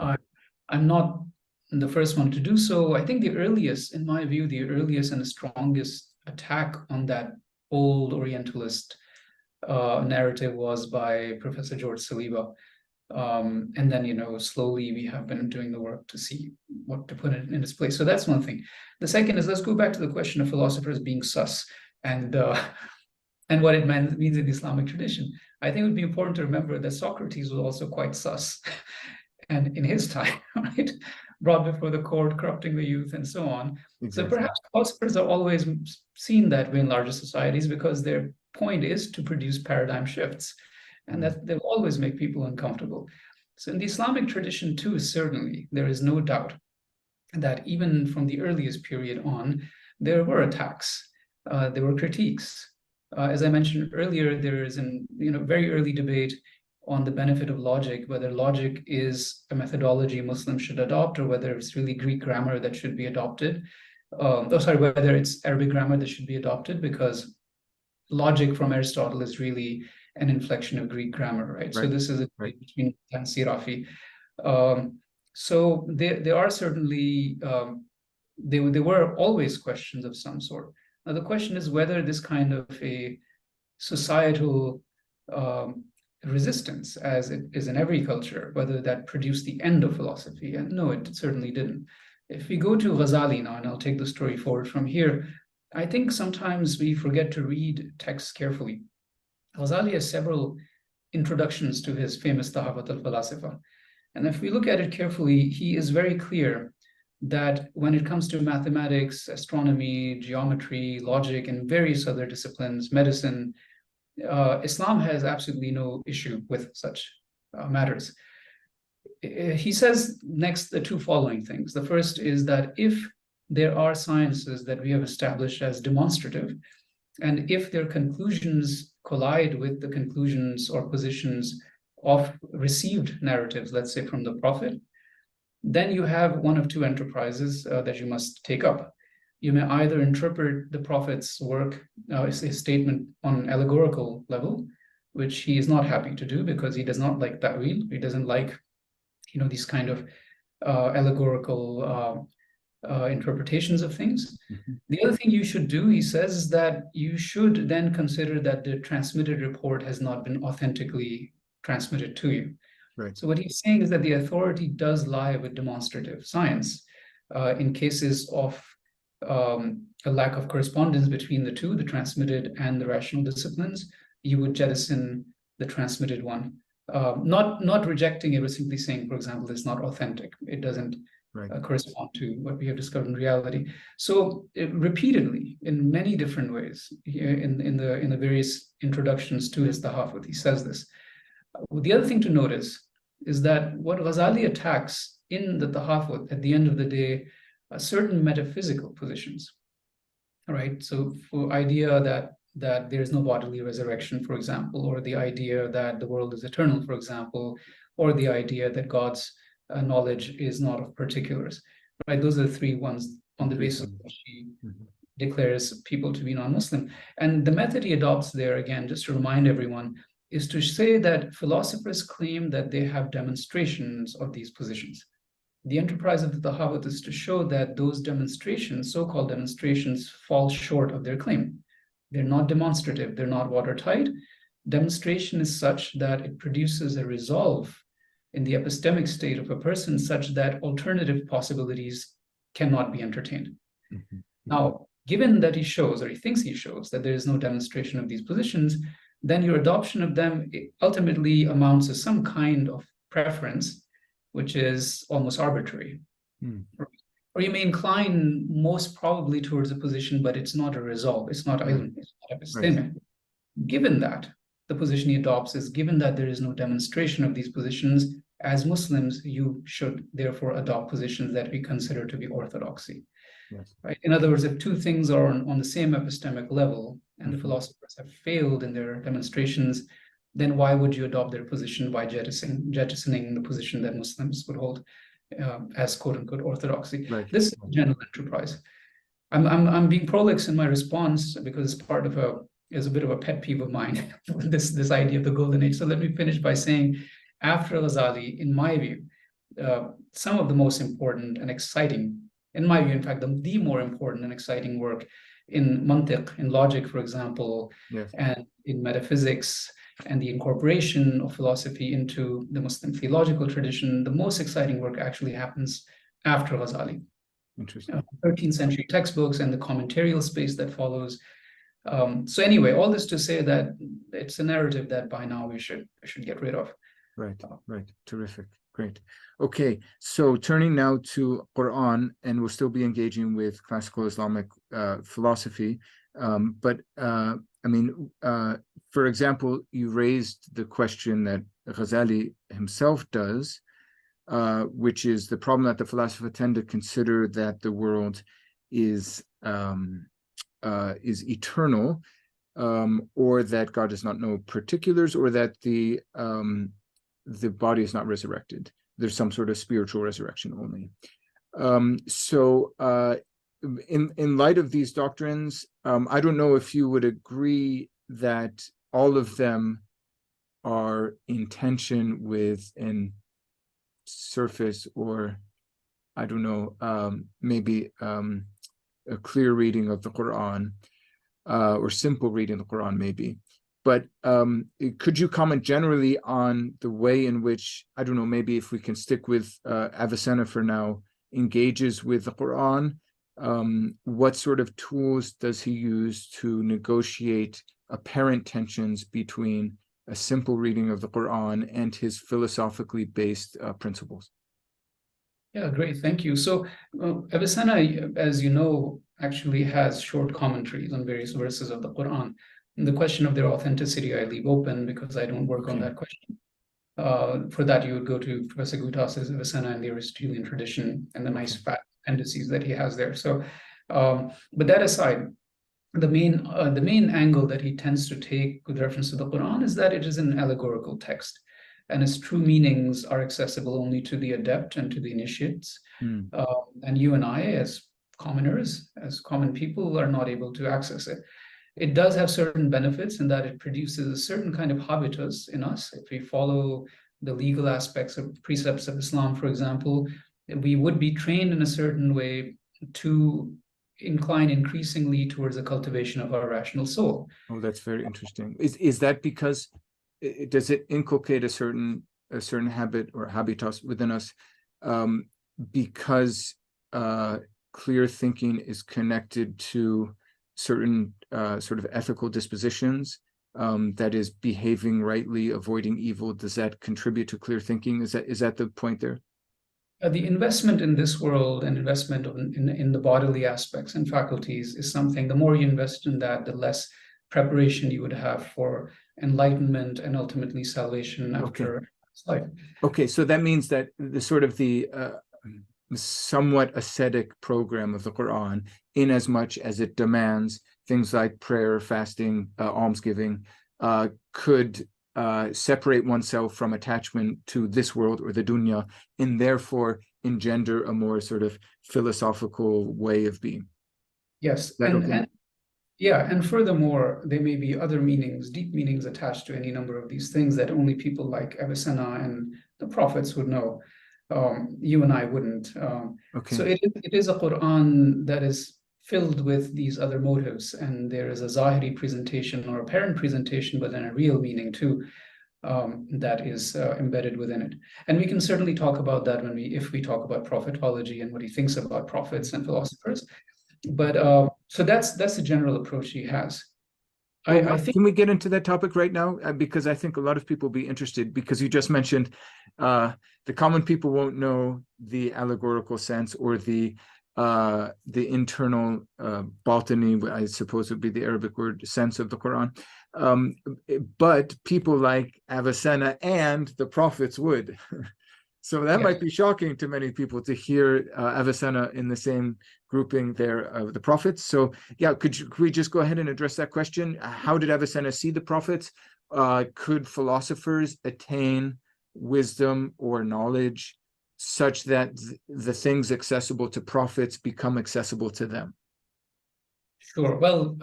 I'm not the first one to do so. I think in my view, the earliest and the strongest attack on that old Orientalist narrative was by Professor George Saliba. And then, slowly we have been doing the work to see what to put in its place. So that's one thing. The second is, let's go back to the question of philosophers being sus and what it means in the Islamic tradition. I think it would be important to remember that Socrates was also quite sus, and in his time, right, brought before the court, corrupting the youth, and so on. Exactly. So perhaps philosophers are always seen that way in larger societies because their point is to produce paradigm shifts, and that they'll always make people uncomfortable. So in the Islamic tradition too, certainly, there is no doubt that even from the earliest period on, there were attacks, there were critiques. As I mentioned earlier, there is a very early debate on the benefit of logic, whether logic is a methodology Muslims should adopt, or whether it's really Greek grammar that should be adopted. Whether it's Arabic grammar that should be adopted, because logic from Aristotle is really an inflection of Greek grammar, right? So this is a debate between and Sirafi. So there are certainly there were always questions of some sort. Now the question is whether this kind of a societal resistance, as it is in every culture, whether that produced the end of philosophy. And no, it certainly didn't. If we go to Ghazali now, and I'll take the story forward from here, I think sometimes we forget to read texts carefully. Ghazali has several introductions to his famous Tahafut al-Falasifa. And if we look at it carefully, he is very clear that when it comes to mathematics, astronomy, geometry, logic, and various other disciplines, medicine, Islam has absolutely no issue with such matters. He says next the two following things. The first is that if there are sciences that we have established as demonstrative, and if their conclusions collide with the conclusions or positions of received narratives, let's say from the Prophet, then you have one of two enterprises that you must take up. You may either interpret the Prophet's work, his statement on an allegorical level, which he is not happy to do because he does not like ta'wil. He doesn't like, these kind of allegorical interpretations of things. Mm-hmm. The other thing you should do, he says, is that you should then consider that the transmitted report has not been authentically transmitted to you. Right. So what he's saying is that the authority does lie with demonstrative science. In cases of a lack of correspondence between the two, the transmitted and the rational disciplines, you would jettison the transmitted one. Not rejecting it, but simply saying, for example, it's not authentic. It doesn't correspond to what we have discovered in reality. So repeatedly, in many different ways, in the various introductions to his Tahafut, he says this. The other thing to notice is that what Ghazali attacks in the Tahafut, at the end of the day, certain metaphysical positions, right? So for idea that there is no bodily resurrection, for example, or the idea that the world is eternal, for example, or the idea that God's knowledge is not of particulars, right? Those are the three ones on the basis of which he declares people to be non-Muslim. And the method he adopts there, again, just to remind everyone, is to say that philosophers claim that they have demonstrations of these positions. The enterprise of the Tahafut is to show that those demonstrations, so-called demonstrations, fall short of their claim. They're not demonstrative, they're not watertight. Demonstration is such that it produces a resolve in the epistemic state of a person such that alternative possibilities cannot be entertained. Mm-hmm. Now, given that he shows, or he thinks he shows, that there is no demonstration of these positions, then your adoption of them ultimately amounts to some kind of preference, which is almost arbitrary. Or you may incline most probably towards a position, but it's not a resolve, it's not ilm, it's not epistemic. Given that, the position he adopts is, given that there is no demonstration of these positions, as Muslims, you should therefore adopt positions that we consider to be orthodoxy. Yes. Right? In other words, if two things are on the same epistemic level, and the philosophers have failed in their demonstrations, then why would you adopt their position by jettisoning the position that Muslims would hold as quote-unquote orthodoxy? Right. This is a general enterprise. I'm being prolix in my response because it's part of a bit of a pet peeve of mine, this idea of the golden age. So let me finish by saying, after Ghazali, in my view, some of the most important and exciting, in my view, in fact, the more important and exciting work in mantiq, in logic, for example, yes, and in metaphysics, and the incorporation of philosophy into the Muslim theological tradition, the most exciting work actually happens after Ghazali. Interesting. 13th century textbooks and the commentarial space that follows. So anyway, all this to say that it's a narrative that by now we should get rid of. Right, right. Terrific. Great. Okay, so turning now to Quran, and we'll still be engaging with classical Islamic philosophy. For example, you raised the question that Ghazali himself does, which is the problem that the philosophers tend to consider that the world is eternal, or that God does not know particulars, or that the body is not resurrected. There's some sort of spiritual resurrection only. In light of these doctrines, I don't know if you would agree that all of them are in tension with an surface, or I don't know, maybe a clear reading of the Quran, or simple reading of the Quran, maybe. But could you comment generally on the way in which, I don't know, maybe if we can stick with Avicenna for now, engages with the Quran? What sort of tools does he use to negotiate apparent tensions between a simple reading of the Quran and his philosophically based principles? Yeah, great. Thank you. So Avicenna, as you know, actually has short commentaries on various verses of the Quran. And the question of their authenticity I leave open because I don't work on that question. For that, you would go to Professor Gutas's Avicenna and the Aristotelian tradition and the nice fat appendices that he has there. So, but that aside, the main angle that he tends to take with reference to the Quran is that it is an allegorical text, and its true meanings are accessible only to the adept and to the initiates. And you and I, as commoners, as common people, are not able to access it. It does have certain benefits in that it produces a certain kind of habitus in us. If we follow the legal aspects of precepts of Islam, for example, we would be trained in a certain way to incline increasingly towards the cultivation of our rational soul. Oh, that's very interesting. Is that because does it inculcate a certain habit or habitus within us, because clear thinking is connected to certain sort of ethical dispositions, that is, behaving rightly, avoiding evil? Does that contribute to clear thinking? Is that the point there? The investment in this world and investment in the bodily aspects and faculties is something, the more you invest in that, the less preparation you would have for enlightenment and ultimately salvation after life. Okay, so that means that the sort of the somewhat ascetic program of the Quran, in as much as it demands things like prayer, fasting, almsgiving, could separate oneself from attachment to this world or the dunya, and therefore engender a more sort of philosophical way of being. Yes, and furthermore, there may be other meanings, deep meanings attached to any number of these things that only people like Avicenna and the prophets would know. You and I wouldn't. So it is a Quran that is filled with these other motives, and there is a zahiri presentation or apparent presentation, but then a real meaning too, that is embedded within it. And we can certainly talk about that if we talk about prophetology and what he thinks about prophets and philosophers. But so that's the general approach he has. I think. Can we get into that topic right now? Because I think a lot of people will be interested, because you just mentioned the common people won't know the allegorical sense or the internal botany, I suppose would be the Arabic word, sense of the Quran. But people like Avicenna and the prophets would. So that might be shocking to many people to hear Avicenna in the same grouping there of the prophets. So yeah, could we just go ahead and address that question? How did Avicenna see the prophets? Could philosophers attain wisdom or knowledge such that the things accessible to prophets become accessible to them? Sure. Well,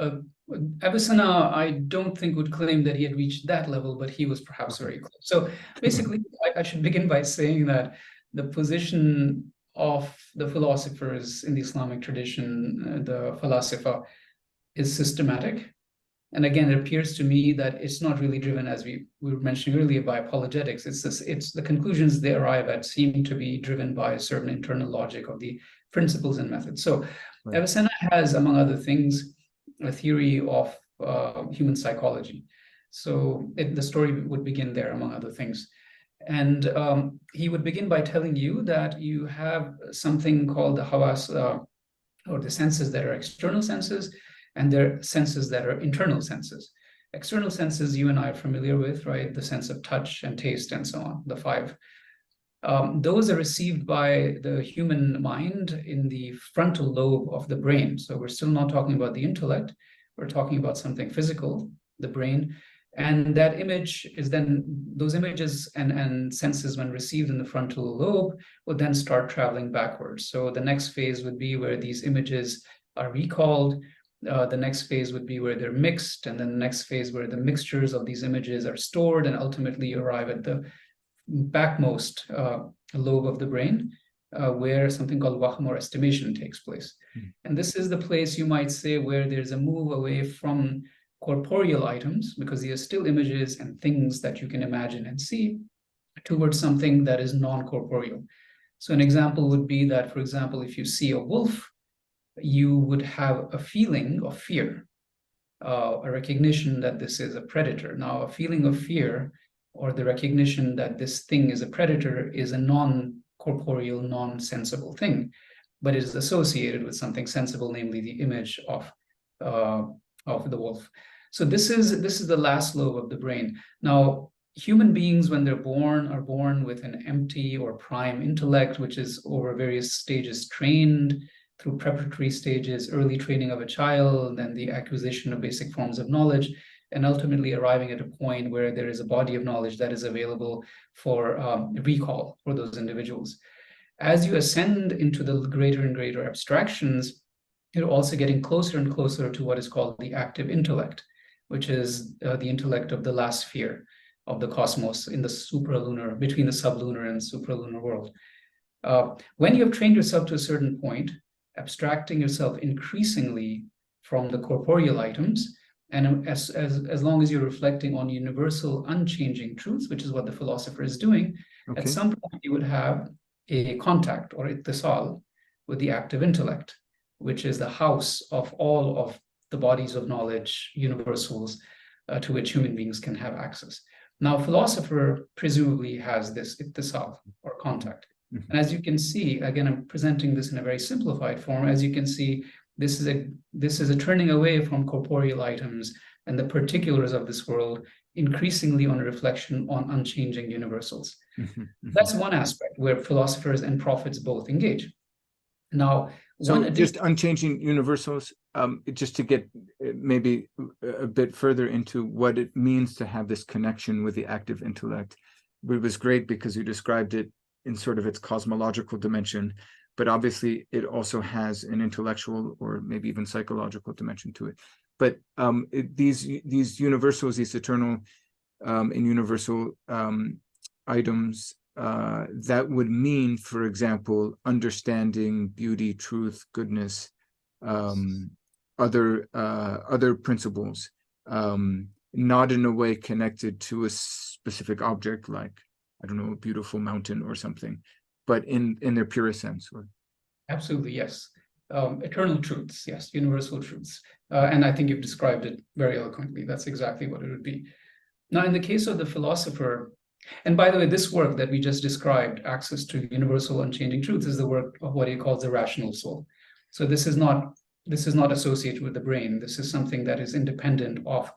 Avicenna, I don't think would claim that he had reached that level, but he was perhaps very close. So basically, I should begin by saying that the position of the philosophers in the Islamic tradition, the philosopher, is systematic. And again, it appears to me that it's not really driven, as we were mentioning earlier, by apologetics. It's the conclusions they arrive at seem to be driven by a certain internal logic of the principles and methods. So Avicenna has, among other things, a theory of human psychology. So the story would begin there, among other things. And he would begin by telling you that you have something called the hawas, or the senses that are external senses, and there are senses that are internal senses. External senses you and I are familiar with, right? The sense of touch and taste and so on, the five. Those are received by the human mind in the frontal lobe of the brain. So we're still not talking about the intellect. We're talking about something physical, the brain. And that image is then, those images and senses, when received in the frontal lobe, will then start traveling backwards. So the next phase would be where these images are recalled, The next phase would be where they're mixed, and then the next phase where the mixtures of these images are stored, and ultimately you arrive at the backmost lobe of the brain, where something called wahm or estimation takes place. And this is the place, you might say, where there's a move away from corporeal items, because these are still images and things that you can imagine and see, towards something that is non-corporeal. So an example would be that, for example, if you see a wolf, you would have a feeling of fear, a recognition that this is a predator. Now, a feeling of fear, or the recognition that this thing is a predator, is a non-corporeal, non-sensible thing, but it is associated with something sensible, namely the image of the wolf. So this is the last lobe of the brain. Now, human beings, when they're born, are born with an empty or prime intellect, which is over various stages trained through preparatory stages, early training of a child, then the acquisition of basic forms of knowledge, and ultimately arriving at a point where there is a body of knowledge that is available for recall for those individuals. As you ascend into the greater and greater abstractions, you're also getting closer and closer to what is called the active intellect, which is the intellect of the last sphere of the cosmos in the supralunar, between the sublunar and supralunar world. When you have trained yourself to a certain point, abstracting yourself increasingly from the corporeal items, and as long as you're reflecting on universal unchanging truths, which is what the philosopher is doing, at some point you would have a contact or ittisal with the active intellect, which is the house of all of the bodies of knowledge, universals, to which human beings can have access. Now, philosopher presumably has this ittisal or contact. And as you can see, again, I'm presenting this in a very simplified form. As you can see, this is a turning away from corporeal items and the particulars of this world, increasingly on a reflection on unchanging universals. That's one aspect where philosophers and prophets both engage. Now, so just unchanging universals, just to get maybe a bit further into what it means to have this connection with the active intellect. It was great because you described it in sort of its cosmological dimension, but obviously it also has an intellectual or maybe even psychological dimension to it. But these universals, these eternal and universal items, that would mean, for example, understanding, beauty, truth, goodness, other principles, not in a way connected to a specific object, like, I don't know, a beautiful mountain or something, but in their purest sense. Absolutely, yes. Eternal truths, yes, universal truths. And I think you've described it very eloquently. That's exactly what it would be. Now, in the case of the philosopher, and by the way, this work that we just described, access to universal unchanging truth, is the work of what he calls the rational soul. So this is not associated with the brain. This is something that is independent of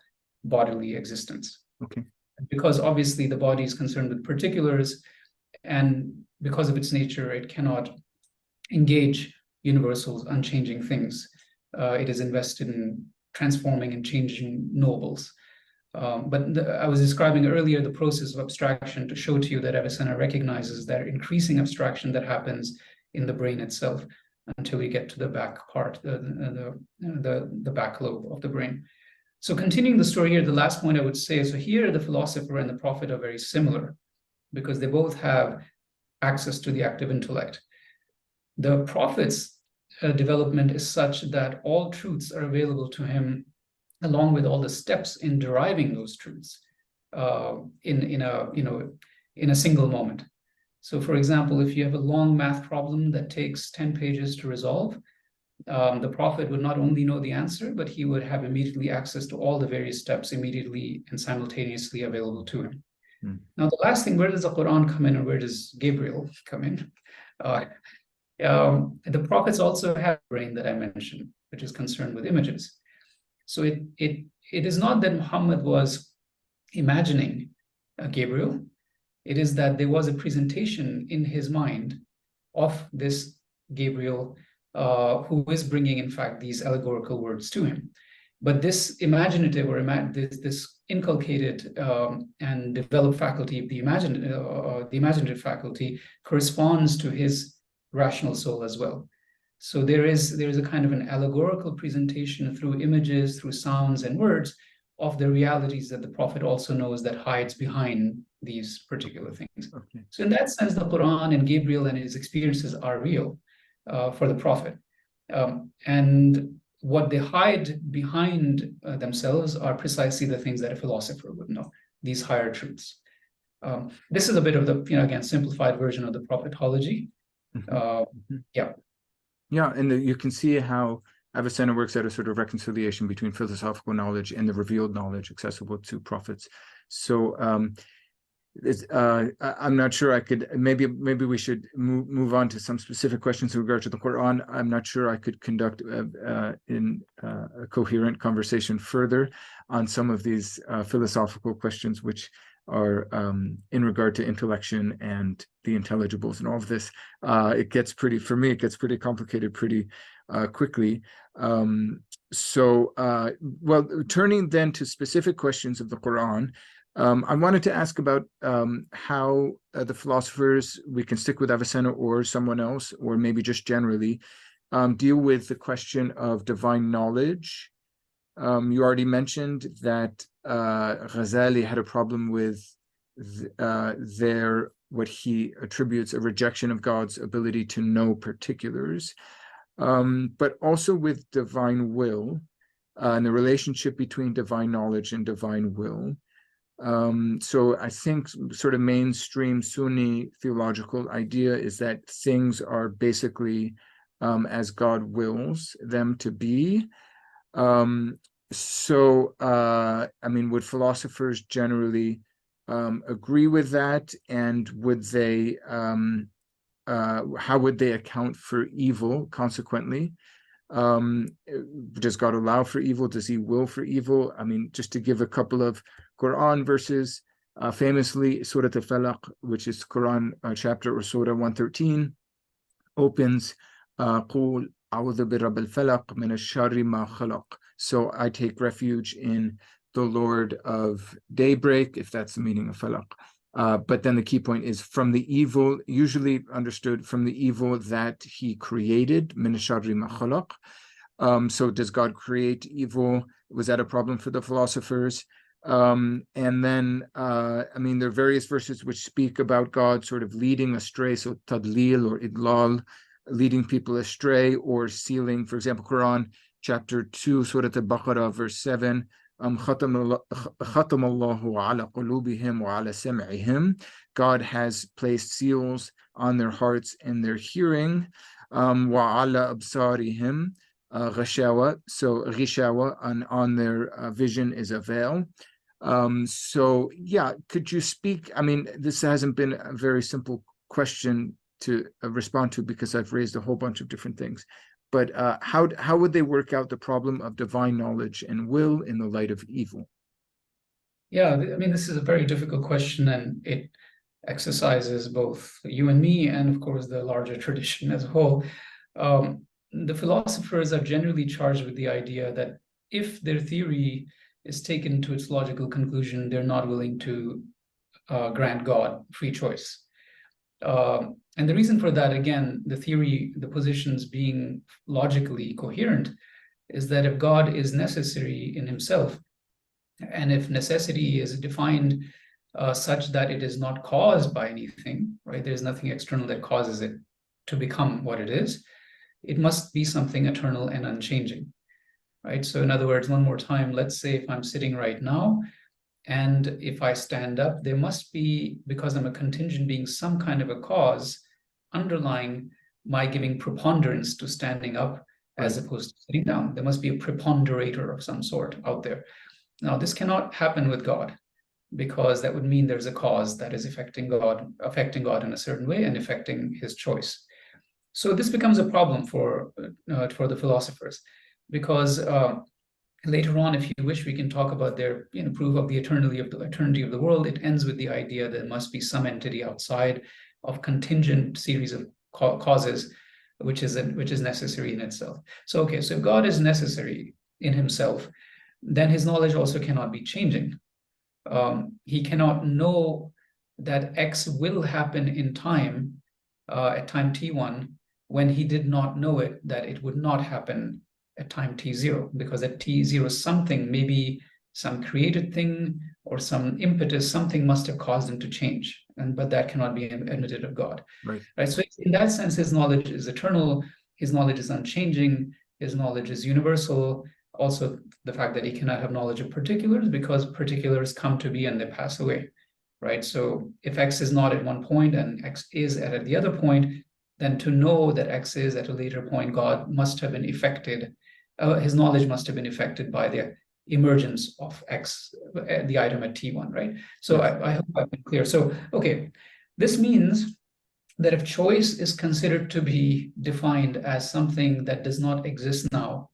bodily existence. Okay. Because obviously the body is concerned with particulars, and because of its nature, it cannot engage universals, unchanging things. It is invested in transforming and changing nobles. I was describing earlier the process of abstraction to show to you that Avicenna recognizes that increasing abstraction that happens in the brain itself until we get to the back part, the back lobe of the brain. So continuing the story here, the last point I would say, so here the philosopher and the prophet are very similar because they both have access to the active intellect. The prophet's development is such that all truths are available to him, along with all the steps in deriving those truths in a single moment. So, for example, if you have a long math problem that takes 10 pages to resolve, the prophet would not only know the answer, but he would have immediately access to all the various steps immediately and simultaneously available to him. Now, the last thing, where does the Quran come in, or where does Gabriel come in? The prophets also have a brain that I mentioned, which is concerned with images. So it is not that Muhammad was imagining Gabriel. It is that there was a presentation in his mind of this Gabriel, who is bringing, in fact, these allegorical words to him. But this imaginative or this inculcated and developed faculty of the imaginative faculty corresponds to his rational soul as well. So there is a kind of an allegorical presentation through images, through sounds and words of the realities that the Prophet also knows that hides behind these particular things. Okay. So in that sense, the Quran and Gabriel and his experiences are real for the Prophet. And what they hide behind themselves are precisely the things that a philosopher would know, these higher truths. This is a bit of the, again, simplified version of the prophetology. Yeah. Yeah, and you can see how Avicenna works out a sort of reconciliation between philosophical knowledge and the revealed knowledge accessible to prophets. So I'm not sure I could, maybe we should move on to some specific questions in regard to the Quran. I'm not sure I could conduct in a coherent conversation further on some of these philosophical questions, which are in regard to intellection and the intelligibles and all of this. It gets pretty complicated pretty quickly. Well, turning then to specific questions of the Quran, I wanted to ask about how the philosophers, we can stick with Avicenna or someone else, or maybe just generally, deal with the question of divine knowledge. You already mentioned that Ghazali had a problem with what he attributes a rejection of God's ability to know particulars, but also with divine will and the relationship between divine knowledge and divine will. So I think sort of mainstream Sunni theological idea is that things are basically as God wills them to be. I mean, would philosophers generally agree with that? And would they, how would they account for evil consequently? Does God allow for evil? Does he will for evil? I mean, just to give a couple of Quran verses, famously, Surah Al-Falaq, which is Quran chapter or Surah 113, opens, قُلْ أَعُوذُ بِرَبِّ الْفَلَقِ مِنَ الشَّرِّ مَا خَلَقَ. So I take refuge in the Lord of daybreak, if that's the meaning of falaq. But then the key point is from the evil, usually understood from the evil that he created, min sharri ma khalaq. So does God create evil? Was that a problem for the philosophers? And then, I mean, there are various verses which speak about God sort of leading astray, so tadlil or idlal, leading people astray or sealing. For example, Quran chapter 2, Surah Al-Baqarah, verse 7, ختم الله على قلوبهم وعلى سمعهم. God has placed seals on their hearts and their hearing. وعلى أبصارهم غشاوة. So غشاوة, on their vision is a veil. So yeah, could you speak? I mean, this hasn't been a very simple question to respond to because I've raised a whole bunch of different things. But how would they work out the problem of divine knowledge and will in the light of evil? Yeah, I mean, this is a very difficult question, and it exercises both you and me, and of course the larger tradition as a whole. The philosophers are generally charged with the idea that if their theory is taken to its logical conclusion, they're not willing to grant God free choice. And the reason for that, again, the theory, the positions being logically coherent, is that if God is necessary in himself, and if necessity is defined such that it is not caused by anything, right? There's nothing external that causes it to become what it is. It must be something eternal and unchanging, right? So in other words, one more time, let's say if I'm sitting right now, and if I stand up, there must be, because I'm a contingent being, some kind of a cause underlying my giving preponderance to standing up as opposed to sitting down. There must be a preponderator of some sort out there. Now, this cannot happen with God, because that would mean there's a cause that is affecting God in a certain way and affecting his choice. So this becomes a problem for the philosophers, because later on, if you wish, we can talk about their proof of the eternity of the world. It ends with the idea that there must be some entity outside of contingent series of causes, which is necessary in itself. So okay, so if God is necessary in himself, then his knowledge also cannot be changing. He cannot know that X will happen in time, at time t1, when he did not know it, that it would not happen at time t0, because at t0 something, maybe some created thing or some impetus, something must have caused him to change, but that cannot be admitted of God. Right. So in that sense, his knowledge is eternal, his knowledge is unchanging, his knowledge is universal. Also, the fact that he cannot have knowledge of particulars, because particulars come to be and they pass away, right? So if X is not at one point and X is at the other point, then to know that X is at a later point, God must have been affected, his knowledge must have been affected by the emergence of X, the item at T1, right? So Yes. I hope I've been clear. So, okay, this means that if choice is considered to be defined as something that does not exist now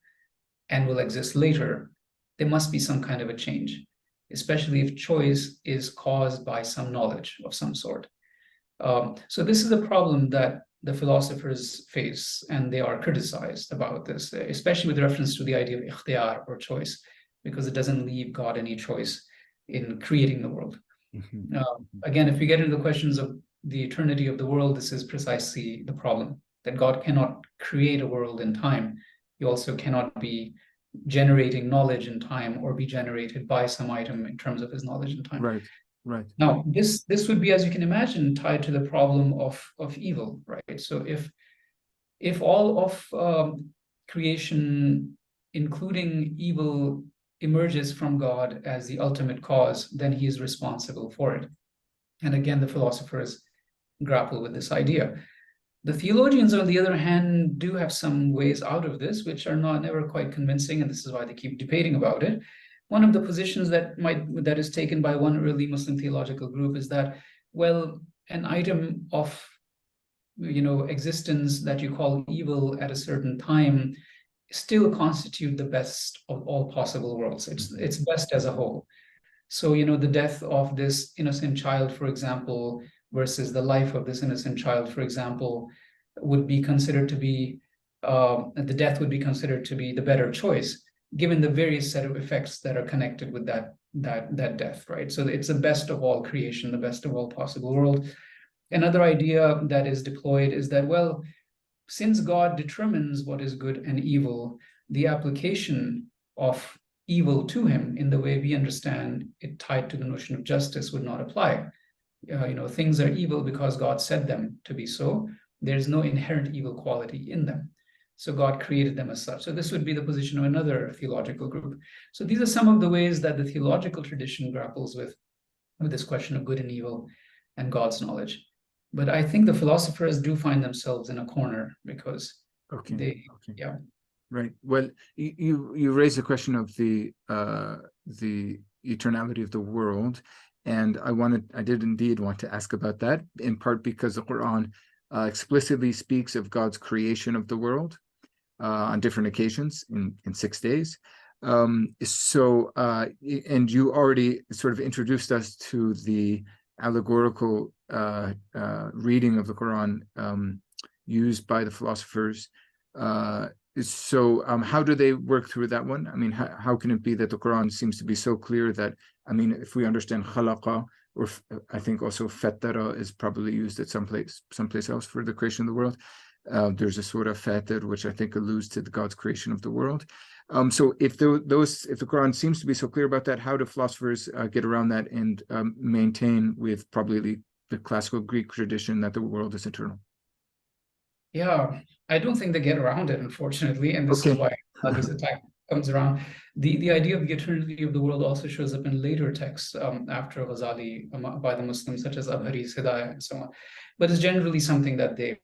and will exist later, there must be some kind of a change, especially if choice is caused by some knowledge of some sort. So this is a problem that the philosophers face, and they are criticized about this, especially with reference to the idea of ikhtiyar, or choice, because it doesn't leave God any choice in creating the world. Again, if we get into the questions of the eternity of the world, this is precisely the problem, that God cannot create a world in time. He also cannot be generating knowledge in time, or be generated by some item in terms of his knowledge in time. Right. Right. Now, this would be, as you can imagine, tied to the problem of evil, right? So if all of creation, including evil, emerges from God as the ultimate cause, then he is responsible for it. And again, the philosophers grapple with this idea. The theologians, on the other hand, do have some ways out of this, which are never quite convincing, and this is why they keep debating about it. One of the positions that is taken by one early Muslim theological group is that, well, an item of existence that you call evil at a certain time still constitute the best of all possible worlds. It's best as a whole. So, the death of this innocent child, for example, versus the life of this innocent child, for example, would be considered to be, the death would be considered to be the better choice, given the various set of effects that are connected with that death, right? So it's the best of all creation, the best of all possible world. Another idea that is deployed is that, well, since God determines what is good and evil, the application of evil to him in the way we understand it tied to the notion of justice would not apply. Things are evil because God said them to be so. There's no inherent evil quality in them. So God created them as such. So this would be the position of another theological group. So these are some of the ways that the theological tradition grapples with this question of good and evil and God's knowledge. But I think the philosophers do find themselves in a corner, because yeah. Right. Well, you raised the question of the eternality of the world, and I did indeed want to ask about that, in part because the Quran explicitly speaks of God's creation of the world on different occasions in 6 days. And you already sort of introduced us to the allegorical reading of the Quran used by the philosophers. How do they work through that one? I mean, how can it be that the Quran seems to be so clear that, if we understand khalaqa, or I think also fattara is probably used at someplace else for the creation of the world. There's a surah Fatir, which I think alludes to God's creation of the world. So if the Quran seems to be so clear about that, how do philosophers get around that and maintain with probably the classical Greek tradition that the world is eternal? Yeah, I don't think they get around it, unfortunately, and this is why this attack comes around. The idea of the eternity of the world also shows up in later texts after Ghazali by the Muslims, such as Abhari's Hidayah and so on. But it's generally something that they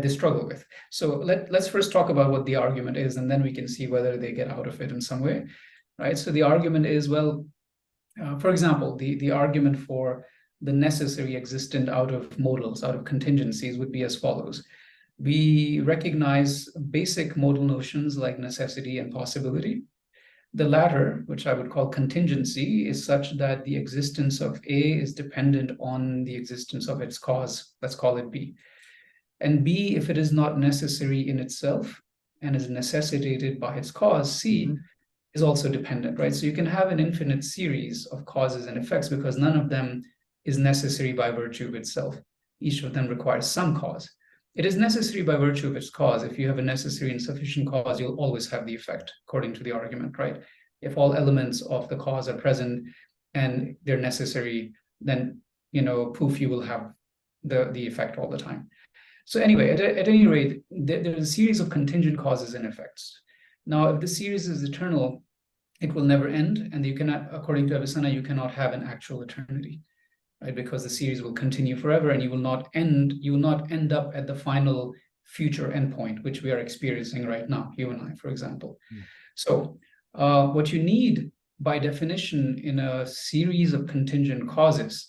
struggle with. So let's first talk about what the argument is, and then we can see whether they get out of it in some way, right? So the argument is, well, for example, the argument for the necessary existent out of modals, out of contingencies, would be as follows. We recognize basic modal notions like necessity and possibility. The latter, which I would call contingency, is such that the existence of A is dependent on the existence of its cause. Let's call it B. And B, if it is not necessary in itself and is necessitated by its cause, C, is also dependent, right? So you can have an infinite series of causes and effects because none of them is necessary by virtue of itself. Each of them requires some cause. it is necessary by virtue of its cause. If you have a necessary and sufficient cause, you'll always have the effect, according to the argument, right? If all elements of the cause are present and they're necessary, then, poof, you will have the effect all the time. So anyway, at any rate, there's a series of contingent causes and effects. Now, if the series is eternal, it will never end, and you cannot, according to Avicenna, you cannot have an actual eternity, right? Because the series will continue forever, and you will not end up at the final future endpoint, which we are experiencing right now, you and I, for example. So what you need by definition in a series of contingent causes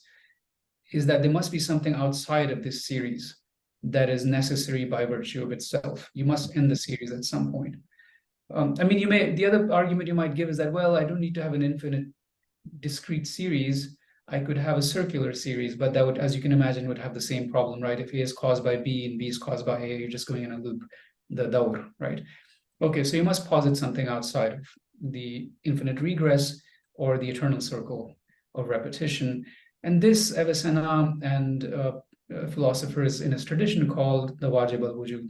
is that there must be something outside of this series that is necessary by virtue of itself. You must end the series at some point. The other argument you might give is that, well, I don't need to have an infinite discrete series. I could have a circular series, but that would, as you can imagine, would have the same problem, right? If A is caused by B and B is caused by A, you're just going in a loop, the dawr, right? Okay, so you must posit something outside of the infinite regress or the eternal circle of repetition. And this Avicenna and philosophers in his tradition called the wajib al-wujud,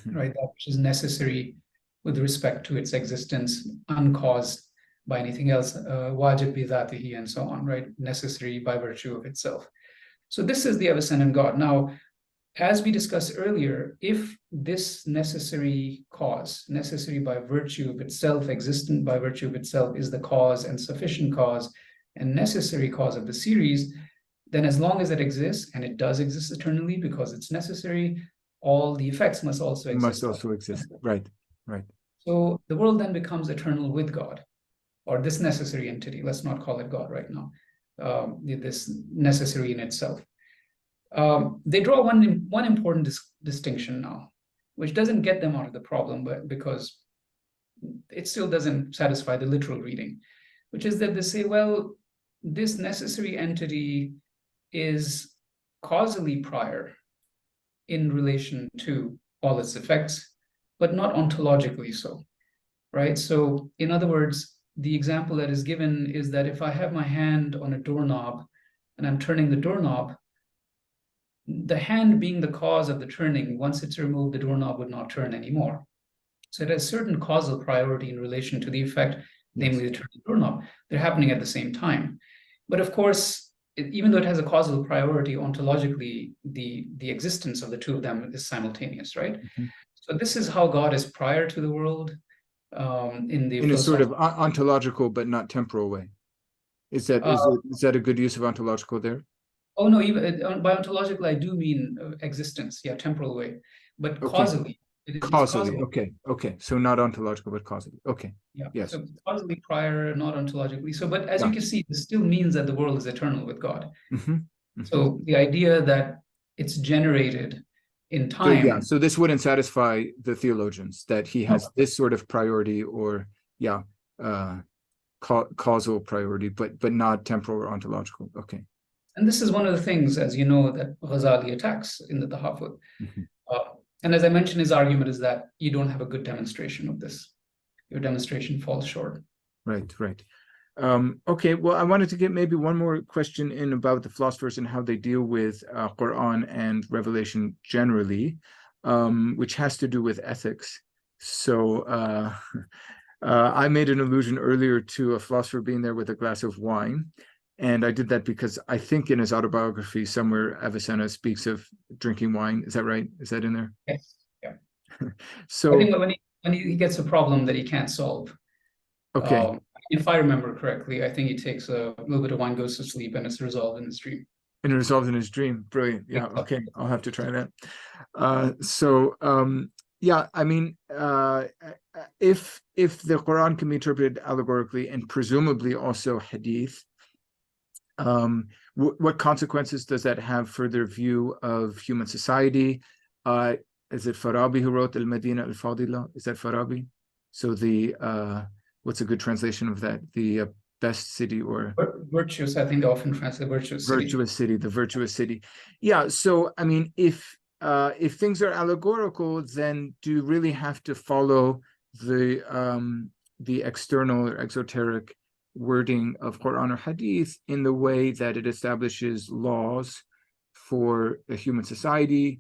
right? That which is necessary with respect to its existence, uncaused by anything else, wajib bi dhatihi, and so on, right? Necessary by virtue of itself. So this is the Avicennan God. Now, as we discussed earlier, if this necessary cause, necessary by virtue of itself, existent by virtue of itself, is the cause and sufficient cause and necessary cause of the series, then as long as it exists, and it does exist eternally because it's necessary, all the effects must also exist. Must also exist, right. So the world then becomes eternal with God, or this necessary entity. Let's not call it God right now. This necessary in itself. They draw one important distinction now, which doesn't get them out of the problem, but because it still doesn't satisfy the literal reading, which is that they say, well, this necessary entity is causally prior in relation to all its effects, but not ontologically so, right? So in other words, the example that is given is that if I have my hand on a doorknob and I'm turning the doorknob, the hand being the cause of the turning, once it's removed, the doorknob would not turn anymore. So it has certain causal priority in relation to the effect, namely the turning the doorknob. They're happening at the same time. But of course, even though it has a causal priority, ontologically, the existence of the two of them is simultaneous, right? So this is how God is prior to the world in a sort of ontological but not temporal way. Is that a good use of ontological there? Oh no, even by ontological, I do mean existence, temporal way, but causally. Causally, okay. So not ontological, but causally. Okay. Yeah. Yes. So causally prior, not ontologically. So, but as you can see, this still means that the world is eternal with God. So the idea that it's generated in time. So this wouldn't satisfy the theologians that he has this sort of priority or causal priority, but not temporal or ontological. Okay. And this is one of the things, as you know, that Ghazali attacks in the Tahafut. And as I mentioned, his argument is that you don't have a good demonstration of this. Your demonstration falls short. Right. Okay, well, I wanted to get maybe one more question in about the philosophers and how they deal with Quran and Revelation generally, which has to do with ethics. So I made an allusion earlier to a philosopher being there with a glass of wine. And I did that because I think in his autobiography somewhere Avicenna speaks of drinking wine. Is that right? Is that in there? Yes. Yeah. So I think when he gets a problem that he can't solve. Okay. If I remember correctly, I think he takes a little bit of wine, goes to sleep, and it's resolved in his dream. And it resolves in his dream. Brilliant. Yeah. Okay. I'll have to try that. If the Quran can be interpreted allegorically and presumably also hadith, what consequences does that have for their view of human society? Is it Farabi who wrote Al-Madina Al-Fadila? Is that Farabi? So what's a good translation of that? The best city or virtuous, I think they often translate virtuous city. The virtuous city. Yeah. So I mean, if things are allegorical, then do you really have to follow the external or exoteric wording of Quran or Hadith in the way that it establishes laws for a human society,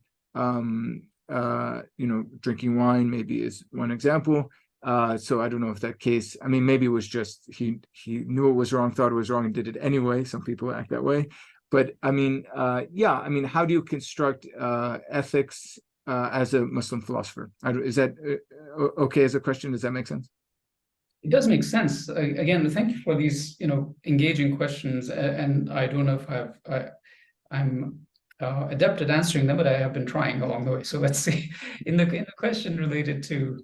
Drinking wine maybe is one example. So I don't know if that case, I mean, maybe it was just he knew it was wrong, thought it was wrong, and did it anyway. Some people act that way. But I mean, how do you construct ethics as a Muslim philosopher? Is that okay as a question? Does that make sense? It does make sense. Again, thank you for these, engaging questions. And I don't know if I'm adept at answering them, but I have been trying along the way. So let's see. In the question related to,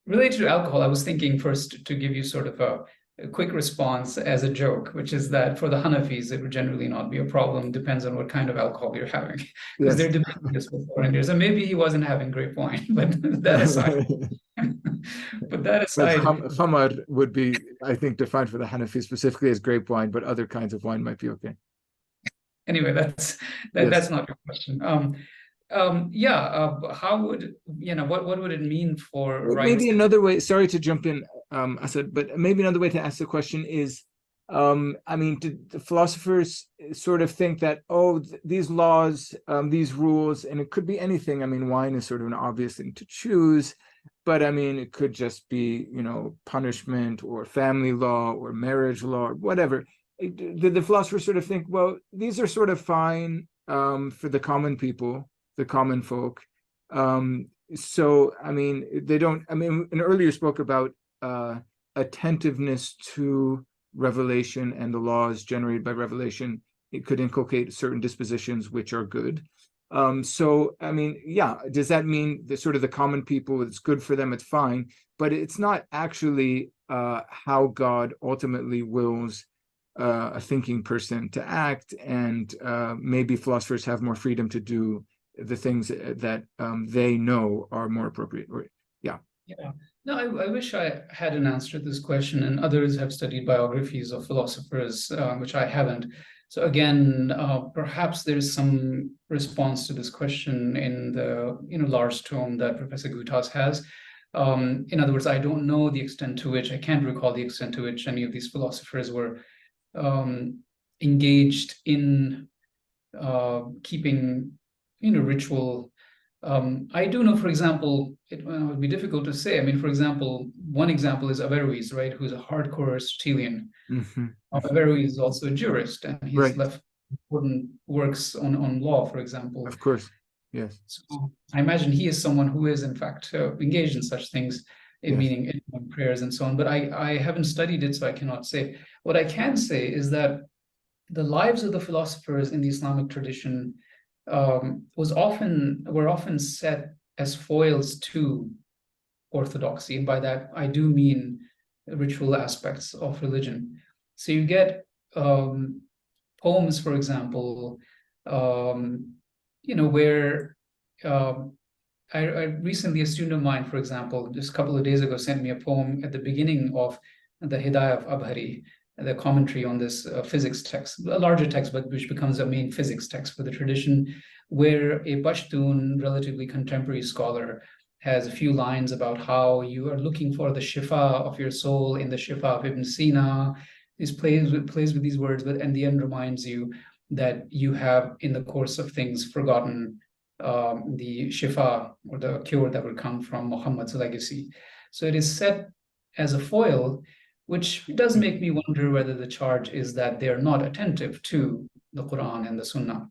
related to alcohol, I was thinking first to give you sort of a quick response as a joke, which is that for the Hanafis, it would generally not be a problem. Depends on what kind of alcohol you're having, because they're debating this for 400 years. And maybe he wasn't having grape wine, but that aside. But Khamar would be, I think, defined for the Hanafi specifically as grape wine, but other kinds of wine might be okay. Anyway, that's not your question. How would what would it mean for maybe another way? Sorry to jump in, Asad, but maybe another way to ask the question is, did the philosophers sort of think that, these laws, these rules, and it could be anything. I mean, wine is sort of an obvious thing to choose, but I mean, it could just be, punishment or family law or marriage law or whatever. Did the philosophers sort of think, well, these are sort of fine for the common people, the common folk? So, I mean, an earlier spoke about attentiveness to revelation and the laws generated by revelation. It could inculcate certain dispositions which are good. So, I mean, does that mean that sort of the common people, it's good for them, it's fine, but it's not actually how God ultimately wills a thinking person to act, and maybe philosophers have more freedom to do the things that they know are more appropriate. No, I wish I had an answer to this question, and others have studied biographies of philosophers, which I haven't. So again, perhaps there's some response to this question in the large tome that Professor Gutas has. In other words, I don't know the extent to which, I can't recall the extent to which any of these philosophers were engaged in keeping ritual. I do know, for example, it would be difficult to say. I mean, for example, one example is Averroes, right, who's a hardcore Aristotelian. Averroes is also a jurist, and he's left important works on law, for example. Of course, yes. So I imagine he is someone who is, in fact, engaged in such things, meaning in prayers and so on. But I haven't studied it, so I cannot say. What I can say is that the lives of the philosophers in the Islamic tradition were often set as foils to orthodoxy, and by that I do mean ritual aspects of religion. So you get poems, for example, where I recently, a student of mine, for example, just a couple of days ago, sent me a poem at the beginning of the Hidayah of Abhari, the commentary on this physics text, a larger text, but which becomes a main physics text for the tradition, where a Pashtun, relatively contemporary scholar, has a few lines about how you are looking for the shifa of your soul in the shifa of Ibn Sina. This plays with these words, but in the end reminds you that you have, in the course of things, forgotten the shifa or the cure that would come from Muhammad's legacy. So it is set as a foil, which does make me wonder whether the charge is that they're not attentive to the Quran and the Sunnah.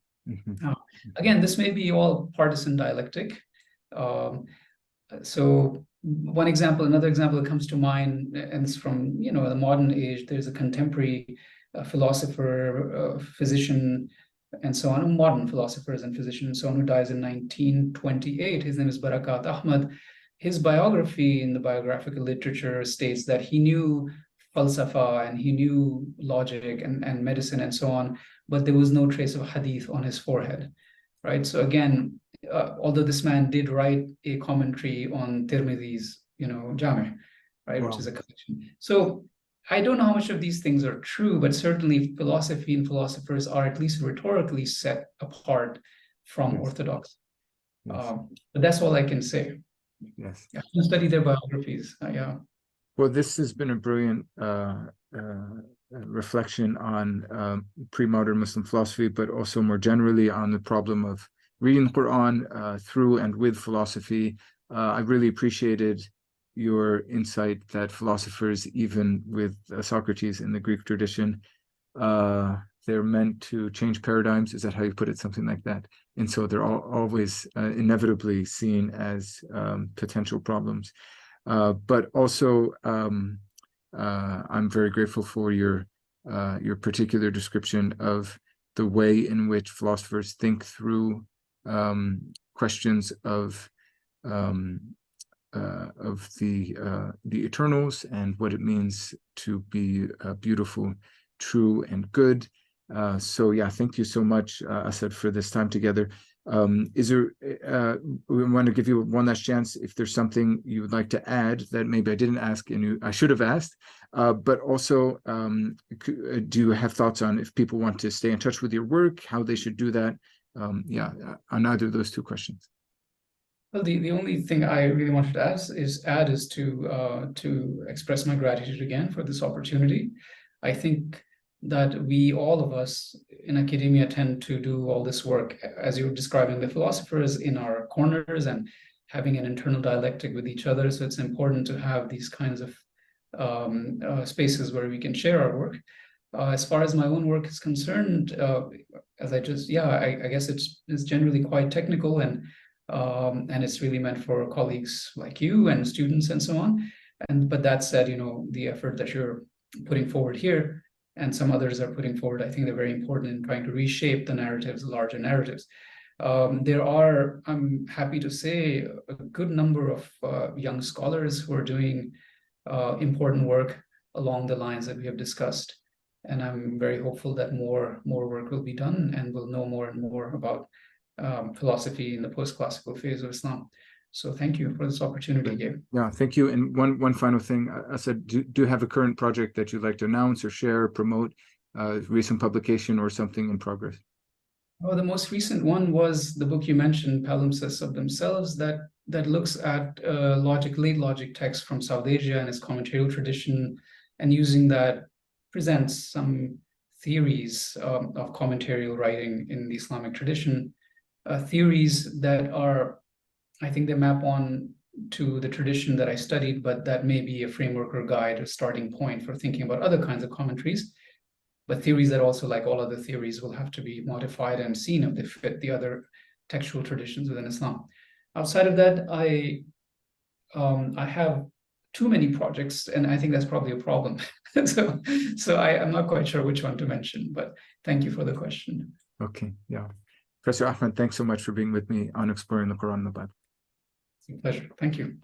Again, this may be all partisan dialectic. So another example that comes to mind, and it's from the modern age. There's a contemporary philosopher, physician, and so on, modern philosophers and physicians and so on, who dies in 1928. His name is Asad Ahmed. His biography in the biographical literature states that he knew falsafa and he knew logic and medicine and so on, but there was no trace of hadith on his forehead, right? So again, although this man did write a commentary on Tirmidhi's, Jami', right, which is a collection. So I don't know how much of these things are true, but certainly philosophy and philosophers are at least rhetorically set apart from orthodox. But that's all I can say. Yes. To study their biographies. Well, this has been a brilliant reflection on pre-modern Muslim philosophy, but also more generally on the problem of reading the Quran through and with philosophy. I really appreciated your insight that philosophers, even with Socrates in the Greek tradition, they're meant to change paradigms. Is that how you put it? Something like that. And so they're always inevitably seen as potential problems. But also, I'm very grateful for your particular description of the way in which philosophers think through questions of the eternals and what it means to be beautiful, true, and good. So yeah, thank you so much, Asad, for this time together. Is there, we want to give you one last chance if there's something you would like to add that maybe I didn't ask and I should have asked, but also do you have thoughts on if people want to stay in touch with your work, how they should do that? Yeah, on either of those two questions. Well, the only thing I really wanted to add is to express my gratitude again for this opportunity. I think that we, all of us in academia, tend to do all this work, as you were describing, the philosophers in our corners and having an internal dialectic with each other. So it's important to have these kinds of spaces where we can share our work. As far as my own work is concerned, as I guess it's generally quite technical, and it's really meant for colleagues like you and students and so on. But that said, the effort that you're putting forward here and some others are putting forward, I think they're very important in trying to reshape the narratives, larger narratives. There are, I'm happy to say, a good number of young scholars who are doing important work along the lines that we have discussed. And I'm very hopeful that more work will be done and we'll know more and more about philosophy in the post-classical phase of Islam. So thank you for this opportunity here. Yeah, thank you. And one final thing, Asad, do you have a current project that you'd like to announce or share, promote, recent publication or something in progress? Oh, the most recent one was the book you mentioned, Palimpsests of Themselves, that looks at late logic texts from South Asia and its commentarial tradition, and using that presents some theories of commentarial writing in the Islamic tradition, theories that are, I think they map on to the tradition that I studied, but that may be a framework or guide or starting point for thinking about other kinds of commentaries. But theories that also, like all other theories, will have to be modified and seen if they fit the other textual traditions within Islam. Outside of that, I have too many projects, and I think that's probably a problem. so I'm not quite sure which one to mention, but thank you for the question. Okay, yeah. Professor Ahmed, thanks so much for being with me on Exploring the Quran and the Bible. It's a pleasure. Thank you.